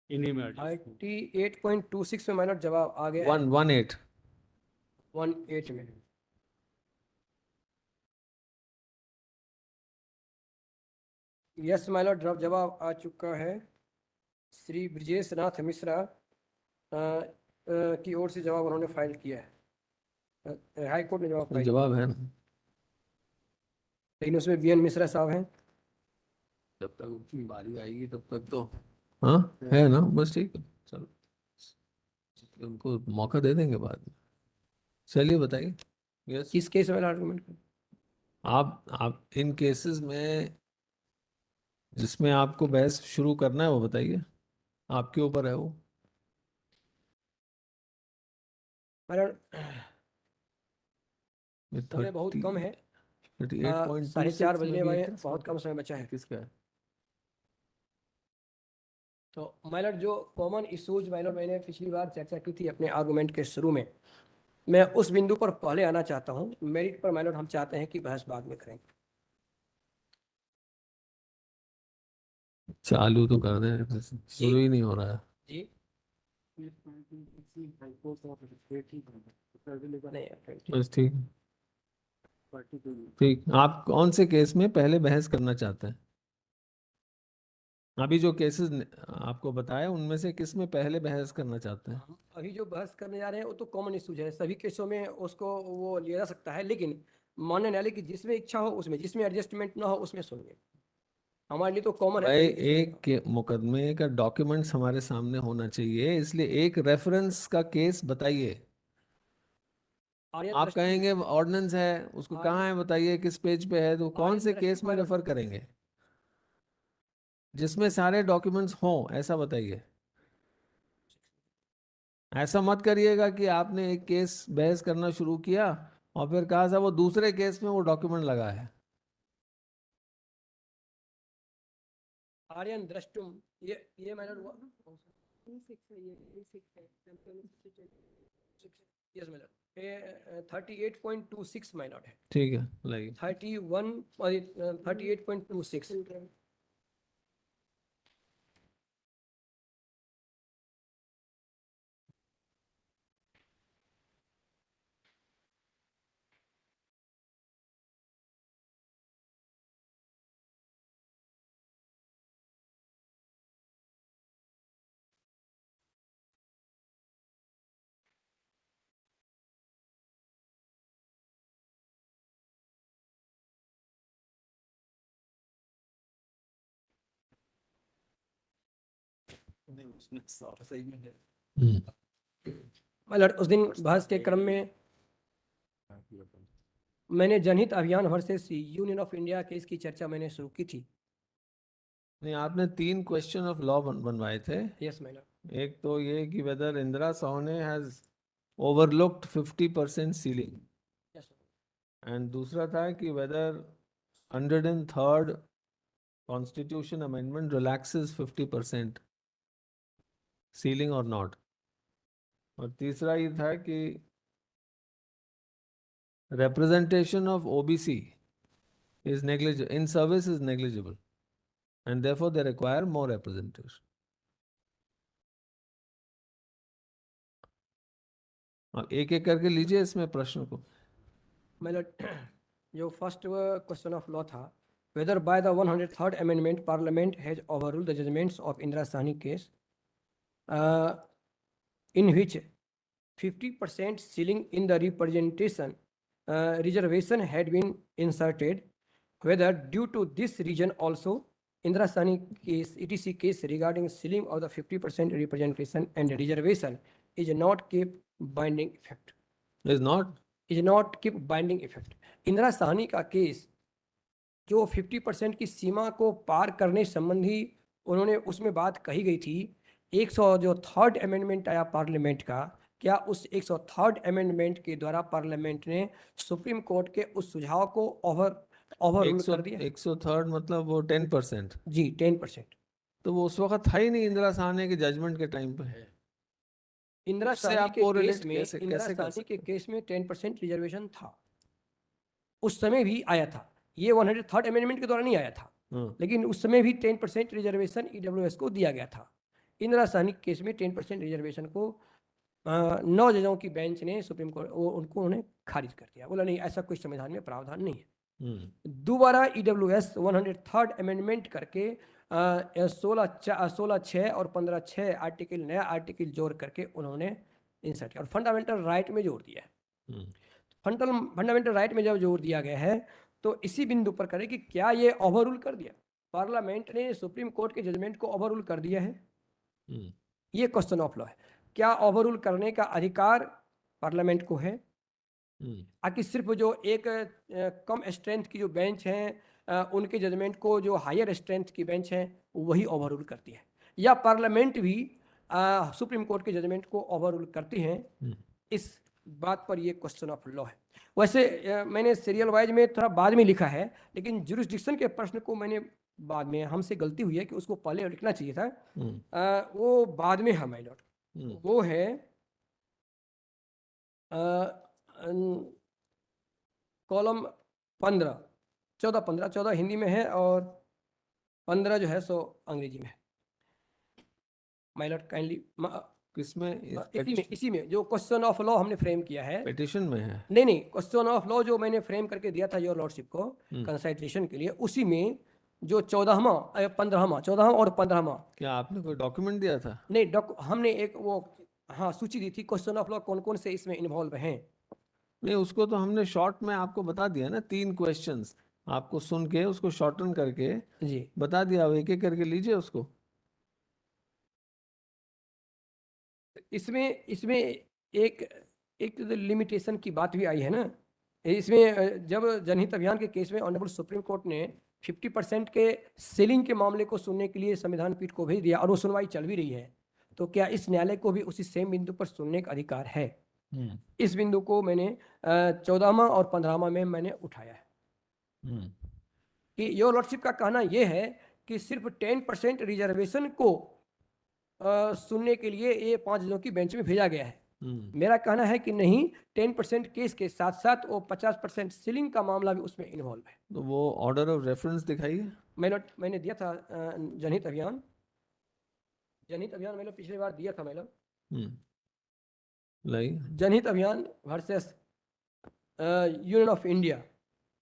S4: इन्हीं में
S3: 38.26 में माइनर जवाब आ गया
S1: 118।
S3: 18 में। यस माइनर जवाब आ चुका है। श्री ब्रजेश नाथ मिश्रा की ओर से जवाब उन्होंने फाइल किया है। हाई कोर्ट ने जवाब फाइल
S1: जवाब है ना?
S3: लेकिन उसमें बीएन मिश्रा साहब हैं।
S1: जब तक उनकी बारी आएगी तब तक तो हाँ है ना, बस ठीक है, चलो उनको मौका दे देंगे बाद में। चलिए बताइए। यस,
S3: किस केस वाला आर्गुमेंट?
S1: आप इन केसेस में जिसमें आपको बहस शुरू करना है वो बताइए, आपके ऊपर है वो।
S3: समय बहुत कम है।
S1: 38.26
S3: 4:30
S1: में
S3: बजने
S1: भी
S3: वाले
S1: है
S3: हैं,
S1: क्या?
S3: बहुत कम समय बचा है।
S1: किसका है?
S3: तो माइलर जो कॉमन इश्यूज माइलर मैंने पिछली बार चर्चा की थी अपने आर्गुमेंट के शुरू में, मैं उस बिंदु पर पहले आना चाहता हूं। मेरिट पर माइलर हम चाहते हैं कि बहस बाद में करें।
S1: चालू तो कर दें, शुरू ही नहीं हो रहा है।
S3: जी नहीं,
S1: बस ठीक ठीक। आप कौन से केस में पहले बहस करना चाहते हैं? अभी जो केसेस आपको बताया उनमें से किस में पहले बहस करना चाहते हैं?
S3: हम अभी जो बहस करने जा रहे हैं वो तो कॉमन इश्यूज है, सभी केसों में उसको वो लिया जा सकता है, लेकिन मानने न्यायालय की जिसमें इच्छा हो उसमें, जिसमें एडजस्टमेंट ना हो उसमें सुनिए। हमारे लिए तो कॉमन है
S1: भाई
S3: सभी केसों
S1: एक मुकदमे का डॉक्यूमेंट्स हमारे सामने होना चाहिए, इसलिए एक रेफरेंस का केस बताइए।
S3: आर्यन
S1: आप
S3: दृष्टि
S1: कहेंगे ऑर्डिनेंस है, उसको
S3: आर्यन-
S1: कहाँ है बताइए, किस पेज पे है, तो कौन
S3: आर्यन
S1: से
S3: दृष्टि
S1: केस में
S3: माइनर-
S1: रेफर करेंगे जिसमें सारे डॉक्यूमेंट्स हों, ऐसा बताइए। ऐसा मत करिएगा कि आपने एक केस बहस करना शुरू किया और फिर कहा था वो दूसरे केस में वो डॉक्यूमेंट लगा है।
S3: आर्यन द्रष्टुम ये माइनर हुआ। यस माइनर, 38.26 माइनर है।
S1: ठीक है, लाइए।
S3: 38.26। माइलर उस दिन बहस के क्रम में मैंने जनहित Abhiyan versus union of India case की चर्चा मैंने शुरू की थी।
S1: नहीं, आपने 3 क्वेश्चन ऑफ लॉ बनवाए थे।
S3: Yes my lord.
S1: एक तो ये कि whether Indira Sawhney has overlooked 50% ceiling,
S3: yes
S1: and दूसरा था कि whether 103rd constitution amendment relaxes 50% ceiling or not, और तीसरा ये था कि representation of OBC is negligible, in service is negligible, and therefore they require more representation. आप एक एक करके लीजिए इसमें प्रश्न को।
S3: मतलब जो फर्स्ट क्वेश्चन ऑफ लॉ था, whether by the 103rd amendment parliament has overruled the judgements of Indira Sahni case in which 50% ceiling in the representation reservation had been inserted, whether due to this reason also Indira Sahni case, ETC case regarding ceiling of the 50% representation and reservation is not keep binding effect.
S1: Is not?
S3: Is not keep binding effect. Indira Sahni का case जो 50% की सीमा को पार करने संबंधी उन्होंने उसमें बात कही गई थी, 100 जो थर्ड अमेंडमेंट आया पार्लियामेंट का, क्या उस 103rd अमेंडमेंट के द्वारा पार्लियामेंट ने सुप्रीम कोर्ट के उस सुझाव को ओवररूल कर दिया?
S1: 103rd मतलब वो 10%।
S3: जी 10%।
S1: तो वो उस वक्त था ही नहीं इंदिरा साहनी के जजमेंट के टाइम पे।
S3: इंदिरा
S1: उससे
S3: साहनी
S1: आप
S3: के
S1: correlate
S3: केस में
S1: कैसे-
S3: इंदिरा
S1: कैसे कर
S3: साहनी के
S1: सकते
S3: केस में 10% रिजर्वेशन था, उस समय भी आया था। ये 103rd अमेंडमेंट के द्वारा नहीं आया था,
S1: हाँ।
S3: लेकिन उस समय भी 10% रिजर्वेशन ईडब्ल्यूएस को दिया गया था। इंदिरा साहनी केस में 10% रिजर्वेशन को 9 जजों की बेंच ने सुप्रीम कोर्ट उनको उन्हें खारिज कर दिया, बोला नहीं ऐसा कोई संविधान में प्रावधान नहीं है। दोबारा ईडब्ल्यूएस 103rd अमेंडमेंट करके 16(6) और 15(6) आर्टिकल, नया आर्टिकल जोड़ करके उन्होंने इंसर्ट किया और फंडामेंटल राइट में जोड़ दिया है। फंडामेंटल राइट में जब जोड़ दिया गया है तो इसी बिंदु पर करें कि क्या ये ओवररूल कर दिया, पार्लियामेंट ने सुप्रीम कोर्ट के जजमेंट को ओवररूल कर दिया है? ये क्वेश्चन ऑफ लॉ है। क्या ओवररूल करने का अधिकार पार्लियामेंट को है? आकि सिर्फ जो एक कम स्ट्रेंथ की जो बेंच हैं उनके जजमेंट को जो हायर स्ट्रेंथ की बेंच है वही ओवररूल करती है, या पार्लियामेंट भी सुप्रीम कोर्ट के जजमेंट को ओवररूल करती हैं? इस बात पर ये क्वेश्चन ऑफ लॉ है। वैसे मैंने सीरियल वाइज में थोड़ा बाद में लिखा है, लेकिन जुरिस्डिक्शन के प्रश्न को मैंने बाद में, हमसे गलती हुई है कि उसको पहले लिखना चाहिए था, वो बाद में है माय लॉर्ड। वो है कॉलम 15, 14 हिंदी में है और 15 जो है सो अंग्रेजी में है। माय लॉर्ड काइंडली
S1: किसमें?
S3: इसी में जो क्वेश्चन ऑफ लॉ हमने फ्रेम किया है,
S1: पिटिशन में है।
S3: नहीं क्वेश्चन ऑफ लॉ जो मैंने फ्रेम करके दिया था योर लॉर्डशिप को कंसल्टेशन के लिए, उसी में जो 14वां और 15वां।
S1: क्या आपने कोई डॉक्यूमेंट दिया था?
S3: नहीं, हमने एक वो सूची दी थी क्वेश्चन ऑफ लॉ कौन कौन से इसमें इन्वॉल्व हैं।
S1: नहीं, उसको तो हमने शॉर्ट में आपको बता दिया ना, 3 क्वेश्चंस आपको सुन के उसको शॉर्टन करके
S3: जी
S1: बता दिया, अब एक एक करके लीजिए उसको।
S3: इसमें एक लिमिटेशन की बात भी आई है ना इसमें, जब जनहित अभियान के केस में ऑनरेबल सुप्रीम कोर्ट ने 50% के सीलिंग के मामले को सुनने के लिए संविधान पीठ को भेज दिया और वो सुनवाई चल भी रही है, तो क्या इस न्यायालय को भी उसी सेम बिंदु पर सुनने का अधिकार है? इस बिंदु को मैंने 14वां और 15वां में मैंने उठाया है कि योर लॉर्डशिप का कहना यह है कि सिर्फ 10% रिजर्वेशन को सुनने के लिए ये 5 जजों की बेंच में भेजा गया है। मेरा कहना है कि नहीं, 10% केस के साथ साथ वो 50% सीलिंग का मामला भी उसमें इन्वॉल्व है।
S1: तो वो ऑर्डर ऑफ रेफरेंस दिखाइए।
S3: मैंने दिया था जनहित अभियान मैंने पिछली बार दिया था।
S1: लाई
S3: जनहित Abhiyan versus union of India,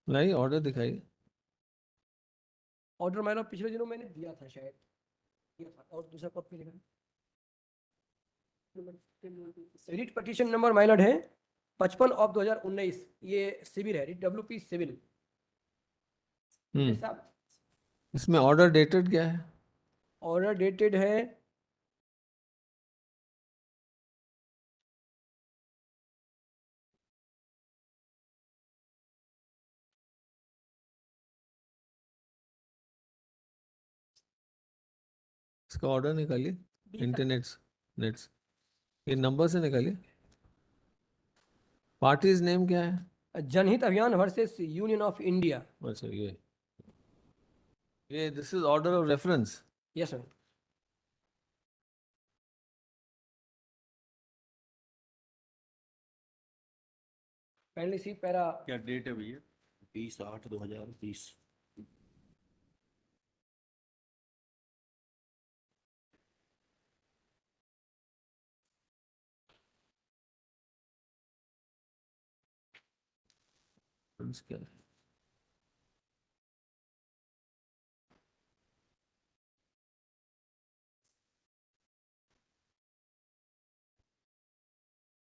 S1: lie order दिखाइए।
S3: ऑर्डर मैंने पिछले दिनों मैंने दिया था, शायद दिया था, और दूसरा कॉपी लिखा रिट पिटीशन नंबर माइलॉर्ड है 55 ऑफ 2019। ये सिविल है, डब्ल्यूपी सिविल।
S1: इसमें ऑर्डर डेटेड क्या है?
S3: ऑर्डर डेटेड है
S1: इसका ऑर्डर निकालिए नेट्स ये नंबर से निकालिए। पार्टीज नेम क्या है?
S3: जनहित Abhiyan versus union of India.
S1: अच्छा, ये this is order of reference.
S3: Yes sir. पहले सी पैरा
S6: क्या डेट है भैया? 20/8/2020।
S1: Reference क्या है?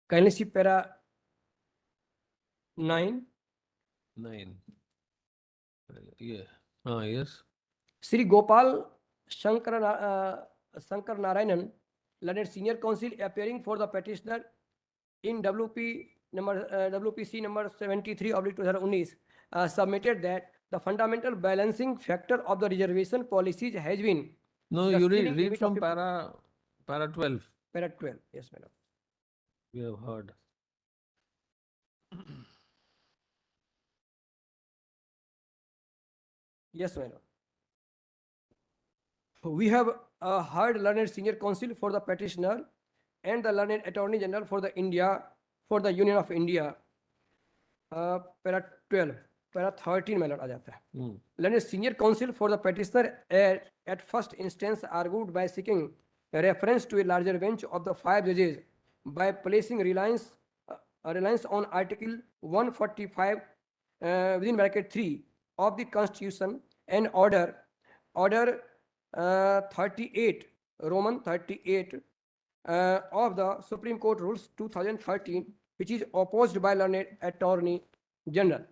S3: Kindly see para 9.
S1: 9. Yeah. Ah, yes.
S3: Sri Gopal Shankar Narayanan, learned senior counsel appearing for the petitioner in WPC number 73/2019, submitted that the fundamental balancing factor of the reservation policies has been
S1: No,
S3: the
S1: you
S3: ceiling
S1: read
S3: limit
S1: from
S3: of 50
S1: para 12.
S3: para 12. Yes, madam.
S1: We have heard.
S3: Yes, madam. We have heard learned senior counsel for the petitioner and the learned attorney general for the Union of India. Para 12, para 13 में लड़ा जाता है. Learned senior counsel for the petitioner at first instance argued by seeking a reference to a larger bench of the 5 judges by placing reliance on Article 145 within bracket 3 of the Constitution and Order 38, Roman 38 of the Supreme Court Rules 2013, which is opposed by learned attorney general,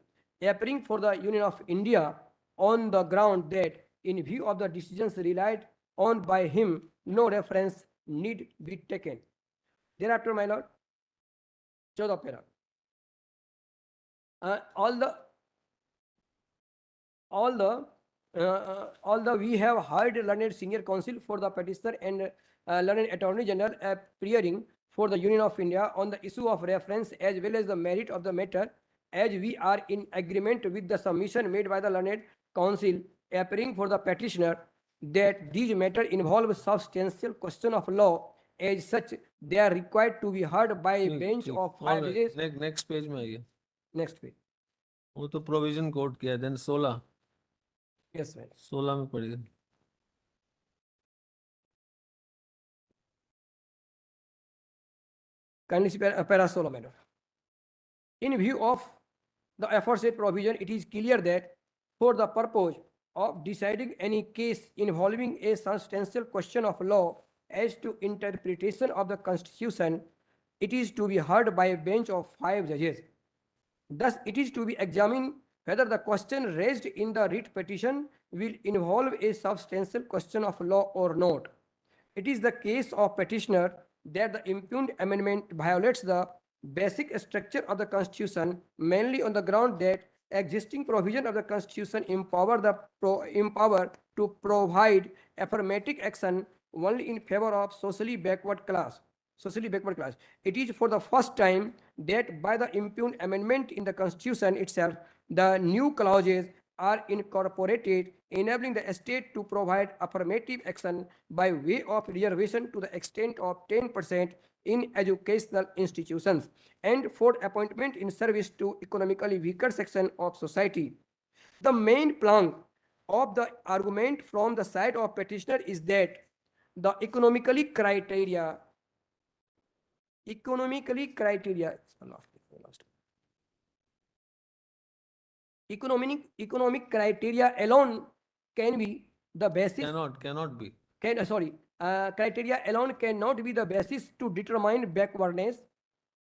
S3: appearing for the Union of India on the ground that, in view of the decisions relied on by him, no reference need be taken. Thereafter, my lord, 14 para. Although we have heard learned senior counsel for the petitioner and learned attorney general appearing for the Union of India on the issue of reference as well as the merit of the matter, as we are in agreement with the submission made by the learned counsel appearing for the petitioner that these matters involve substantial question of law, as such they are required to be heard by a bench of 5 judges.
S1: Next page में आइए.
S3: Next page.
S1: वो तो provision code किया. Then 16.
S3: Yes, ma'am.
S1: 16 में पढ़िए.
S3: Kindly see para 16, madam. In view of the aforesaid provision, it is clear that for the purpose of deciding any case involving a substantial question of law as to interpretation of the Constitution, it is to be heard by a bench of 5 judges. Thus, it is to be examined whether the question raised in the writ petition will involve a substantial question of law or not. It is the case of petitioner that the impugned amendment violates the basic structure of the Constitution, mainly on the ground that existing provision of the Constitution empower to provide affirmative action only in favor of socially backward class. It is for the first time that by the impugned amendment in the Constitution itself, the new clauses are incorporated, enabling the state to provide affirmative action by way of reservation to the extent of 10% in educational institutions and for appointment in service to economically weaker section of society. The main plank of the argument from the side of petitioner is that the economically criteria economic criteria alone can be the basis.
S1: Cannot be.
S3: Criteria alone cannot be the basis to determine backwardness.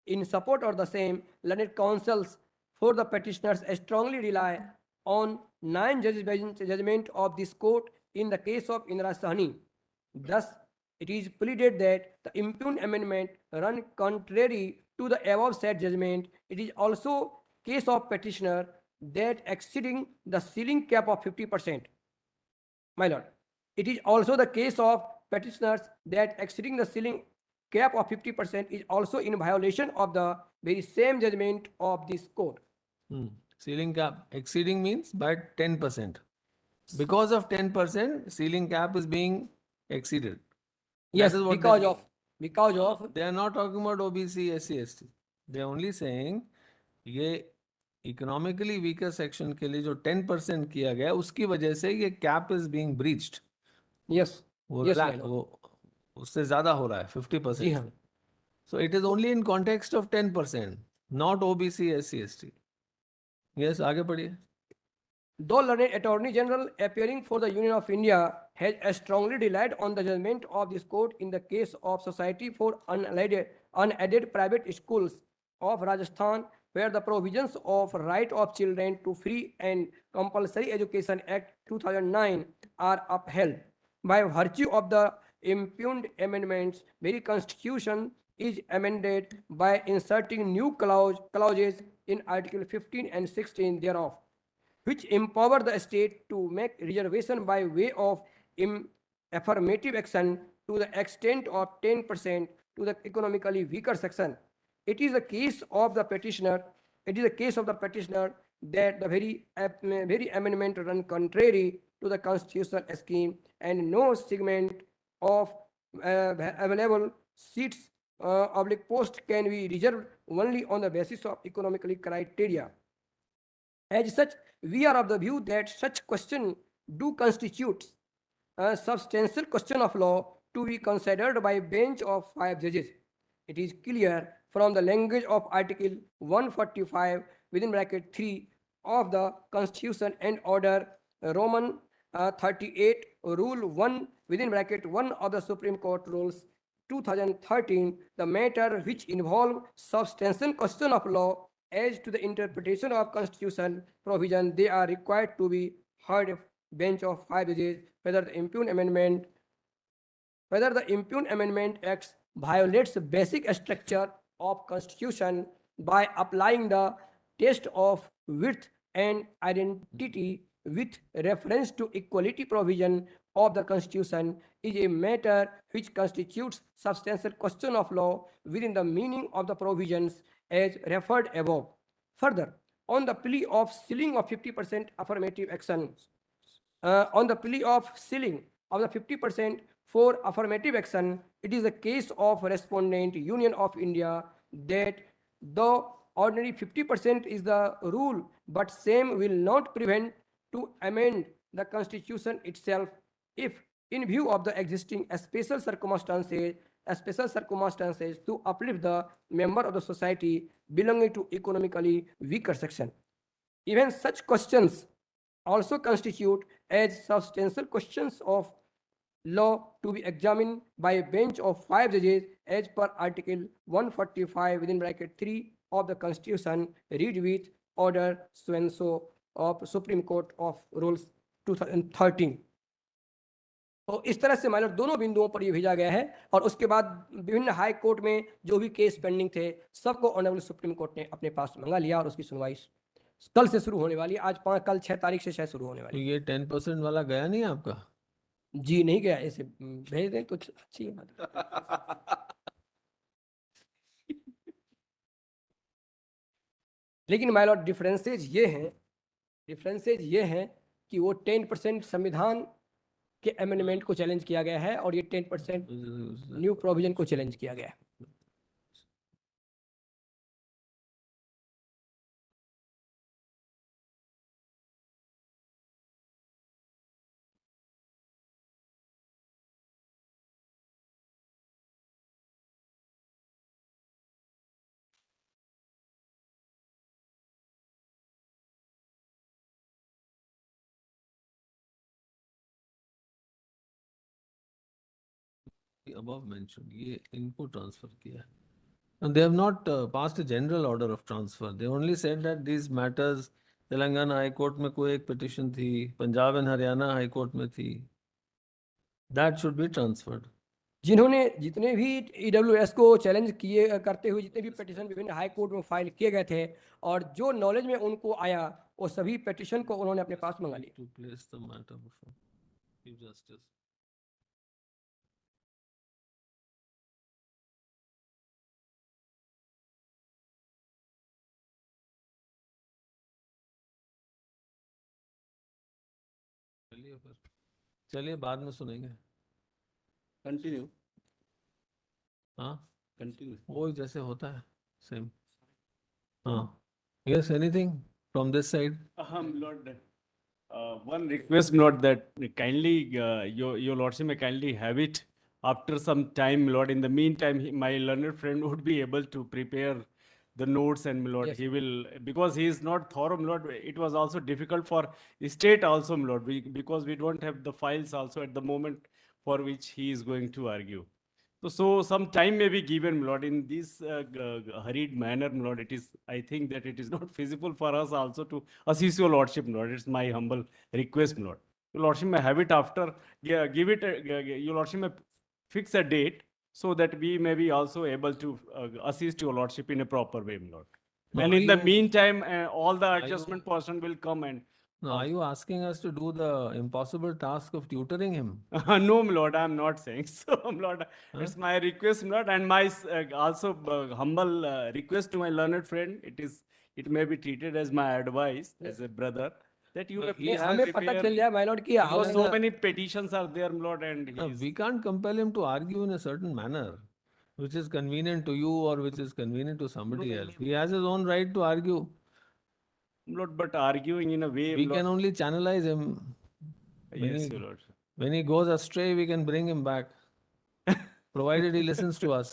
S3: In support of the same, learned counsels for the petitioners strongly rely on 9 judgment of this court in the case of Indira Sahni. Thus, it is pleaded that the impugned amendment run contrary to the above said judgment. It is also case of petitioner that exceeding the ceiling cap of 50%. My lord, it is also the case of petitioners that exceeding the ceiling cap of 50% is also in violation of the very same judgment of this court.
S1: Ceiling cap exceeding means by 10%. Because of 10%, ceiling cap is being exceeded.
S3: Yes,
S1: That is what
S3: because of
S1: they are not talking about OBC, SC, ST. They are only saying ये economically weaker section के लिए जो 10% किया गया उसकी वजह से ये cap is being breached.
S3: yes, yes, my lord.
S1: वो उससे ज्यादा हो रहा है
S3: जी
S1: 50%.
S3: हाँ.
S1: So it is only in context of 10%, not OBC, SC, ST. Yes, आगे पढ़िए.
S3: The learned Attorney General appearing for the Union of India has strongly relied on the judgment of this court in the case of Society for Unaided Private Schools of Rajasthan, where the provisions of Right of Children to Free and Compulsory Education Act 2009 are upheld. By virtue of the impugned amendments, very constitution is amended by inserting new clauses in Article 15 and 16 thereof, which empower the state to make reservation by way of affirmative action to the extent of 10% to the economically weaker section. It is the case of the petitioner. It is the case of the petitioner that the very amendment run contrary to the constitutional scheme, and no segment of available seats oblique post can be reserved only on the basis of economically criteria. As such, we are of the view that such question do constitute a substantial question of law to be considered by a bench of 5 judges. It is clear from the language of Article 145 within bracket 3 of the Constitution and Order Roman 38 Rule 1 within bracket 1 of the Supreme Court Rules 2013, the matter which involve substantial question of law as to the interpretation of Constitution provision, they are required to be heard of bench of 5 judges, whether the impugned amendment acts violates the basic structure of Constitution by applying the test of width and identity with reference to equality provision of the Constitution is a matter which constitutes substantial question of law within the meaning of the provisions as referred above. Further, on the plea of sealing of 50% affirmative action, on the plea of sealing of the 50% for affirmative action, it is a case of respondent Union of India that though ordinary 50% is the rule, but same will not prevent to amend the Constitution itself if, in view of the existing special circumstances to uplift the member of the society belonging to economically weaker section. Even such questions also constitute as substantial questions of law to be examined by a bench of 5 judges as per Article 145 within bracket 3 of the Constitution, read with Order so and so of Supreme Court of Rules 2013. तो इस तरह से minor दोनों बिंदुओं पर ये भेजा गया है, और उसके बाद विभिन्न हाई कोर्ट में जो भी केस पेंडिंग थे सबको ऑनरेबल सुप्रीम कोर्ट ने अपने पास मंगा लिया, और उसकी सुनवाई कल से शुरू होने वाली है। आज कल 6 तारीख से शायद शुरू होने वाली है।
S1: ये 10% वाला गया नहीं आपका?
S3: जी नहीं गया, ऐसे भेज दें तो अच्छी बात। लेकिन माय लॉर्ड डिफरेंसेज ये हैं कि वो 10% संविधान के अमेंडमेंट को चैलेंज किया गया है, और ये 10% न्यू प्रोविजन को चैलेंज किया गया है।
S1: Above mentioned, ये इनको ट्रांसफर किया है. And they have not passed a general order of transfer. They only said that these matters, Telangana high court में कोई एक पिटिशन थी, Punjab and Haryana high court में थी, that should be transferred.
S3: जिन्होंने जितने भी ईडब्ल्यूएस को चैलेंज किए करते हुए जितने भी पिटिशन विभिन्न हाई कोर्ट में फाइल किए गए थे, और जो नॉलेज में उनको आया, वो सभी पिटिशन को उन्होंने अपने पास मंगा लिया।
S1: To place the matter before Chief Justice. चलिए फिर, चलिए बाद में सुनेंगे।
S6: कंटिन्यू
S1: हाँ,
S6: कंटिन्यू
S1: वो जैसे होता है सेम। हाँ, yes, anything from this side?
S4: Lord, one request, Lord, that kindly your lordship may kindly have it after some time, Lord. In the meantime, my learned friend would be able to prepare the notes and Milord,
S3: Yes.
S4: he will, because he is not thorough, Milord, it was also difficult for state also, Milord, because we don't have the files also at the moment for which he is going to argue. So some time may be given, Milord, in this hurried manner, Milord. It is, I think that it is not feasible for us also to assist your Lordship, Milord. It's my humble request, Milord. Your Lordship may have it after, give it, your Lordship may fix a date so that we may be also able to assist your Lordship in a proper way, Milord.
S1: No,
S4: And
S1: are
S4: in the
S1: you-
S4: meantime, all the
S1: you-
S4: adjustment person will come and
S1: Now, are you asking us to do the impossible task of tutoring him?
S4: no, Lord, I'm not saying so, Lord.
S1: Huh?
S4: It's my request, Lord, and my also humble request to my learned friend. It may be treated as my advice as a brother that you
S1: No,
S4: may
S1: he
S4: please
S1: has-
S3: हमें पता
S4: prepare,
S3: चल जाए my Lord कि
S4: because
S3: हम
S4: so many petitions are there, Lord, and
S1: No,
S4: he is,
S1: we can't compel him to argue in a certain manner, which is convenient to you or which is convenient to somebody else. He has his own right to argue.
S4: Lord, but arguing in a way,
S1: We
S4: Lord.
S1: can only channelize him. When
S4: Yes,
S1: he,
S4: Lord.
S1: when he goes astray, we can bring him back, provided he listens to us.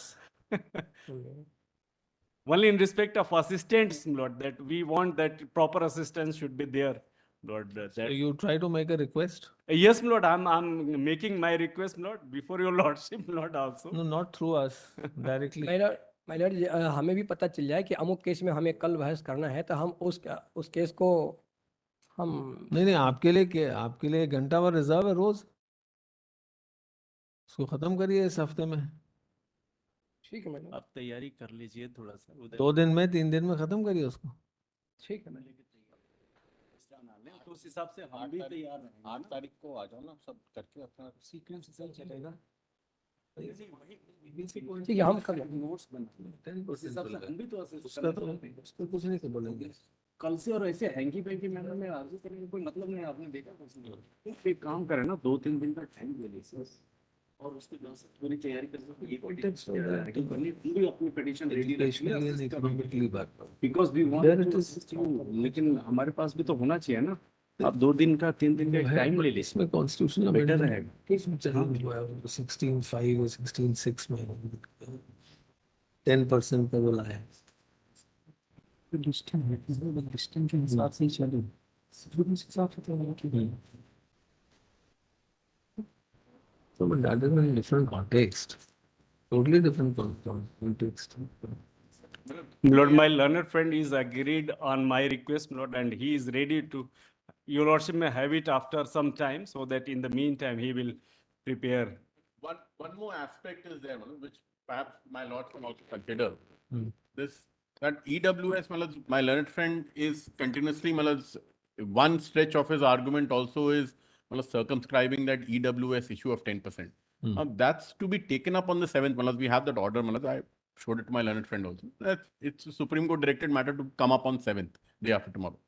S4: Only in respect of assistants, Lord, that we want that proper assistance should be there, Lord.
S1: So you try to make a request?
S4: Yes, Lord, I'm making my request, Lord, before your Lordship, Lord, also.
S1: No, not through us, directly.
S3: My Lord हमें भी पता चल जाए कि अमुक case में हमें कल बहस करना है तो हम उस केस को हम
S1: नहीं नहीं, आपके लिए 1 घंटा भर रिजर्व है रोज, उसको खत्म करिए इस हफ्ते में,
S3: ठीक है मैडम
S4: आप तैयारी कर लीजिए थोड़ा सा उधर
S1: 2 दिन में 3 दिन में खत्म करिए उसको.
S3: ठीक है मैडम
S4: तो उस हिसाब से हम भी तैयार हैं
S6: 8 तारीख को आ जाओ ना, सब करके अपना
S1: सीक्वेंस से चलेगा.
S3: ठीक है हम कर लेंगे
S4: नोट्स बना उस हिसाब से हम भी तो
S1: उसका तो उसको कुछ नहीं बोलेंगे.
S4: कल से और ऐसे हैंकी पैंकी मैटर में आगे करने का कोई मतलब नहीं, आपने देखा कुछ नहीं. एक काम करें ना, 2-3 दिन का टाइम ले लीजिए और उसके बाद से पूरी तैयारी करके ये अपनी petition ready
S1: Educationally and economically backward.
S4: Because we
S1: There
S4: want
S1: it
S4: to
S1: is.
S4: Assist you, लेकिन हमारे पास भी तो होना चाहिए ना. आप 2 दिन का 3 दिन का टाइम ले लीजिए.
S1: इसमें कॉन्स्टिट्यूशन
S4: बेटर रहेगा.
S1: चेंज हुआ है 16(5) और 16(6) में 10% पे बोला है. So, but that is in different context. Totally different context.
S4: Lord, my learned friend is agreed on my request, Lord, and he is ready to, your Lordship may have it after some time, so that in the meantime, he will prepare.
S8: One more aspect is there, Manoj, which perhaps my lord can also consider.
S1: Hmm.
S8: This, that EWS, Manoj, my learned friend is continuously, Manoj, one stretch of his argument also is, Manoj, circumscribing that EWS issue of 10%. That's to be taken up on the 7th, Manoj. We have that order, Manoj. I showed it to my learned friend also. It's a Supreme Court directed matter to come up on 7th, day after tomorrow.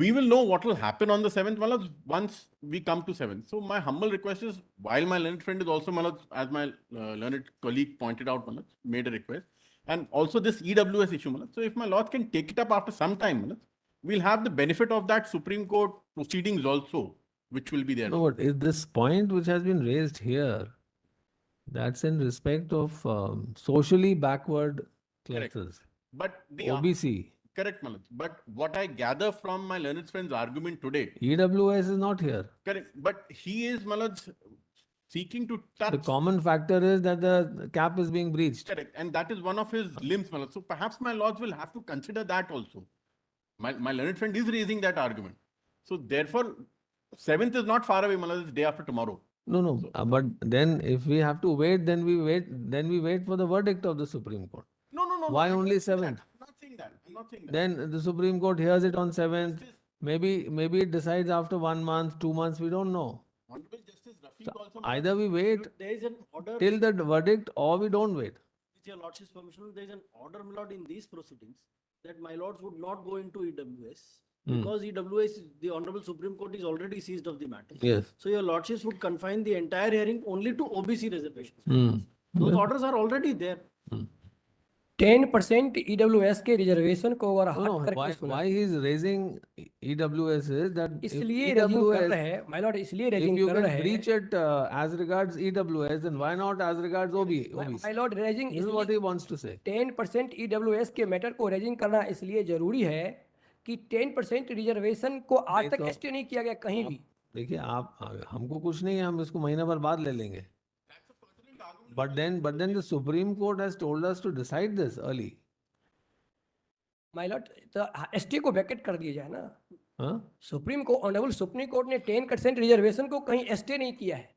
S8: We will know what will happen on the 7th, Manoj, once we come to 7th. So my humble request is, while my learned friend is also, Manoj, as my learned colleague pointed out, Manoj, made a request, and also this EWS issue, Manoj. So if my lord can take it up after some time, Manoj, we'll have the benefit of that Supreme Court proceedings also, which will be there.
S1: No, but is this point which has been raised here, that's in respect of socially backward
S8: Correct.
S1: classes,
S8: But the
S1: OBC.
S8: correct, Manoj. But what I gather from my learned friend's argument today,
S1: EWS is not here.
S8: correct. But he is, Manoj, seeking to touch.
S1: The common factor is that the cap is being breached.
S8: Correct. And that is one of his limbs, Manoj. So perhaps my lords will have to consider that also. My learned friend is raising that argument. So therefore, 7th is not far away, Manoj. It's day after tomorrow.
S1: No, but then if we have to wait, then we wait for the verdict of the Supreme Court.
S8: No.
S1: Why
S8: I'm
S1: only
S8: not saying
S1: 7th?
S8: that. I'm not saying that. I'm not saying that.
S1: Then the Supreme Court hears it on 7th. Maybe it decides after 1 month, 2 months, we don't know.
S8: Honorable Justice Rafiq also.
S1: Either we wait
S9: There is an order,
S1: till the verdict or we don't wait.
S9: with your lordship's permission, there is an order, my lord, in these proceedings that my lords would not go into EWS because EWS, the Honorable Supreme Court is already seized of the matter.
S1: Yes.
S9: So your lordships would confine the entire hearing only to OBC reservations.
S1: Hmm.
S9: Those orders are already there.
S3: 10% EWS के reservation को अगर
S1: No,
S3: हट करके सुना,
S1: why he is raising EWS is that if
S3: इसलिए raising कर
S1: EWS,
S3: रहे हैं माय लॉर्ड, इसलिए
S1: if
S3: रेजिंग
S1: you
S3: कर
S1: can
S3: रहे
S1: breach
S3: हैं
S1: it as regards EWS, then why not as regards OBC?
S3: My Lord, raising
S1: This is what he wants to say.
S3: 10% EWS के matter को raising करना इसलिए जरूरी है कि 10% रिजर्वेशन को आज
S1: नहीं
S3: तक
S1: तो
S3: स्टे नहीं किया गया कहीं भी।
S1: देखिए आप हमको कुछ नहीं है, हम इसको महीने भर बाद ले लेंगे. But then the Supreme Court has told us to decide this early.
S3: My Lord, तो स्टे को वैकेट कर दिया जाए ना।
S1: Huh?
S3: Supreme court, honourable supreme court ने 10% रिजर्वेशन को कहीं स्टे नहीं किया है।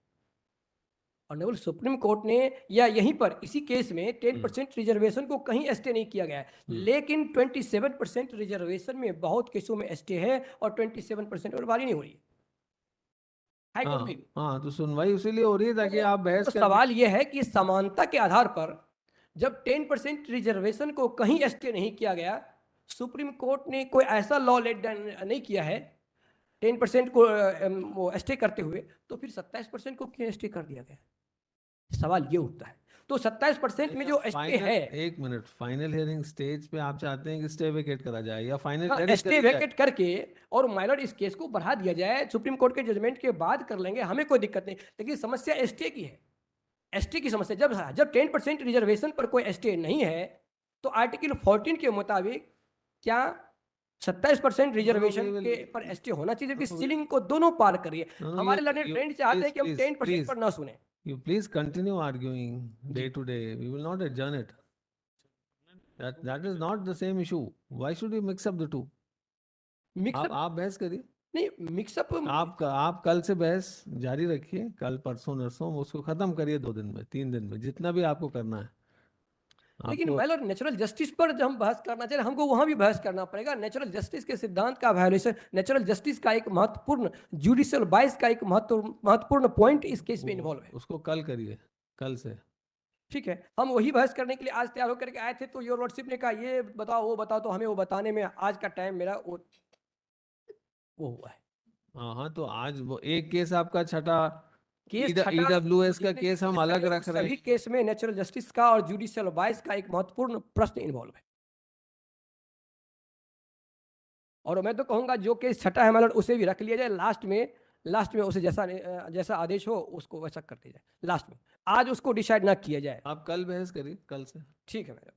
S3: ऑनरेबल सुप्रीम कोर्ट ने या यहीं पर इसी केस में 10% रिजर्वेशन को कहीं स्टे नहीं किया गया है, लेकिन 27% रिजर्वेशन में बहुत केसों में स्टे है और 27% और वाली नहीं हो रही है। हाई कोर्ट में भी।
S1: हाँ, तो सुनवाई उसीलिए हो रही है ताकि आप बहस
S3: तो
S1: कर.
S3: सवाल यह है कि समानता के आधार पर जब 10% रिजर्वेशन को कहीं स्टे नहीं किया गया, सुप्रीम कोर्ट ने कोई ऐसा लॉ लेट डाउन नहीं किया है 10% को वो स्टे करते हुए, तो फिर 27% को क्यों स्टे कर दिया गया? सवाल ये उठता है। तो 27% में जो स्टे है,
S1: एक मिनट, फाइनल हियरिंग स्टेज पे आप चाहते हैं कि स्टे वेकेट करा जाए या फाइनल
S3: स्टे वेकेट करके और माइलॉर्ड इस केस को बढ़ा दिया जाए, सुप्रीम कोर्ट के जजमेंट के बाद कर लेंगे, हमें कोई दिक्कत नहीं। लेकिन समस्या स्टे की है, एसटी की समस्या। जब 10% रिजर्वेशन पर कोई स्टे नहीं है, तो आर्टिकल 14 के मुताबिक क्या 27% रिजर्वेशन के पर स्टे होना चाहिए? जबकि सीलिंग को दोनों पार करिए। हमारे लर्नेड फ्रेंड चाहते हैं कि हम 10% पर ना सुने।
S1: You please continue arguing day to day. We will not adjourn it. That is not the same issue. Why should we mix up the two?
S3: Mix up
S1: आप बहस करिए.
S3: नहीं, मिक्सअप
S1: आप कल से बहस जारी रखिए, कल परसों नरसों उसको खत्म करिए 2 दिन में, 3 दिन में, जितना भी आपको करना है.
S3: लेकिन माइलॉर्ड, नेचुरल जस्टिस पर जब हम बहस करना चाहिए, हमको वहां भी बहस करना पड़ेगा। नेचुरल जस्टिस के सिद्धांत का वायोलेशन, नेचुरल जस्टिस का एक महत्वपूर्ण, जुडिशियल बाइस का एक महत्वपूर्ण पॉइंट इस केस में इन्वॉल्व है।
S1: उसको कल करिए, कल से.
S3: ठीक है, हम वही बहस करने के लिए आज तैयार होकर के आए थे, तो योर लॉर्डशिप ने कहा ये बताओ वो बताओ, तो हमें वो बताने में आज का टाइम मेरा वो हुआ है।
S1: हाँ, तो आज वो एक केस आपका छठा
S3: केस
S1: EWS का केस हम अलग रख रहे
S3: सभी
S1: हैं.
S3: केस में नेचुरल जस्टिस का और जुडिशियल बाइस का एक महत्वपूर्ण प्रश्न इन्वॉल्व है। और मैं तो कहूंगा जो केस छठा है माइलॉर्ड, उसे भी रख लिया जाए लास्ट में उसे जैसा आदेश हो उसको वैसा कर दिया जाए लास्ट में। आज उसको डिसाइड ना किया जाए।
S1: आप कल बहस करिए, कल से.
S3: ठीक है मैडम।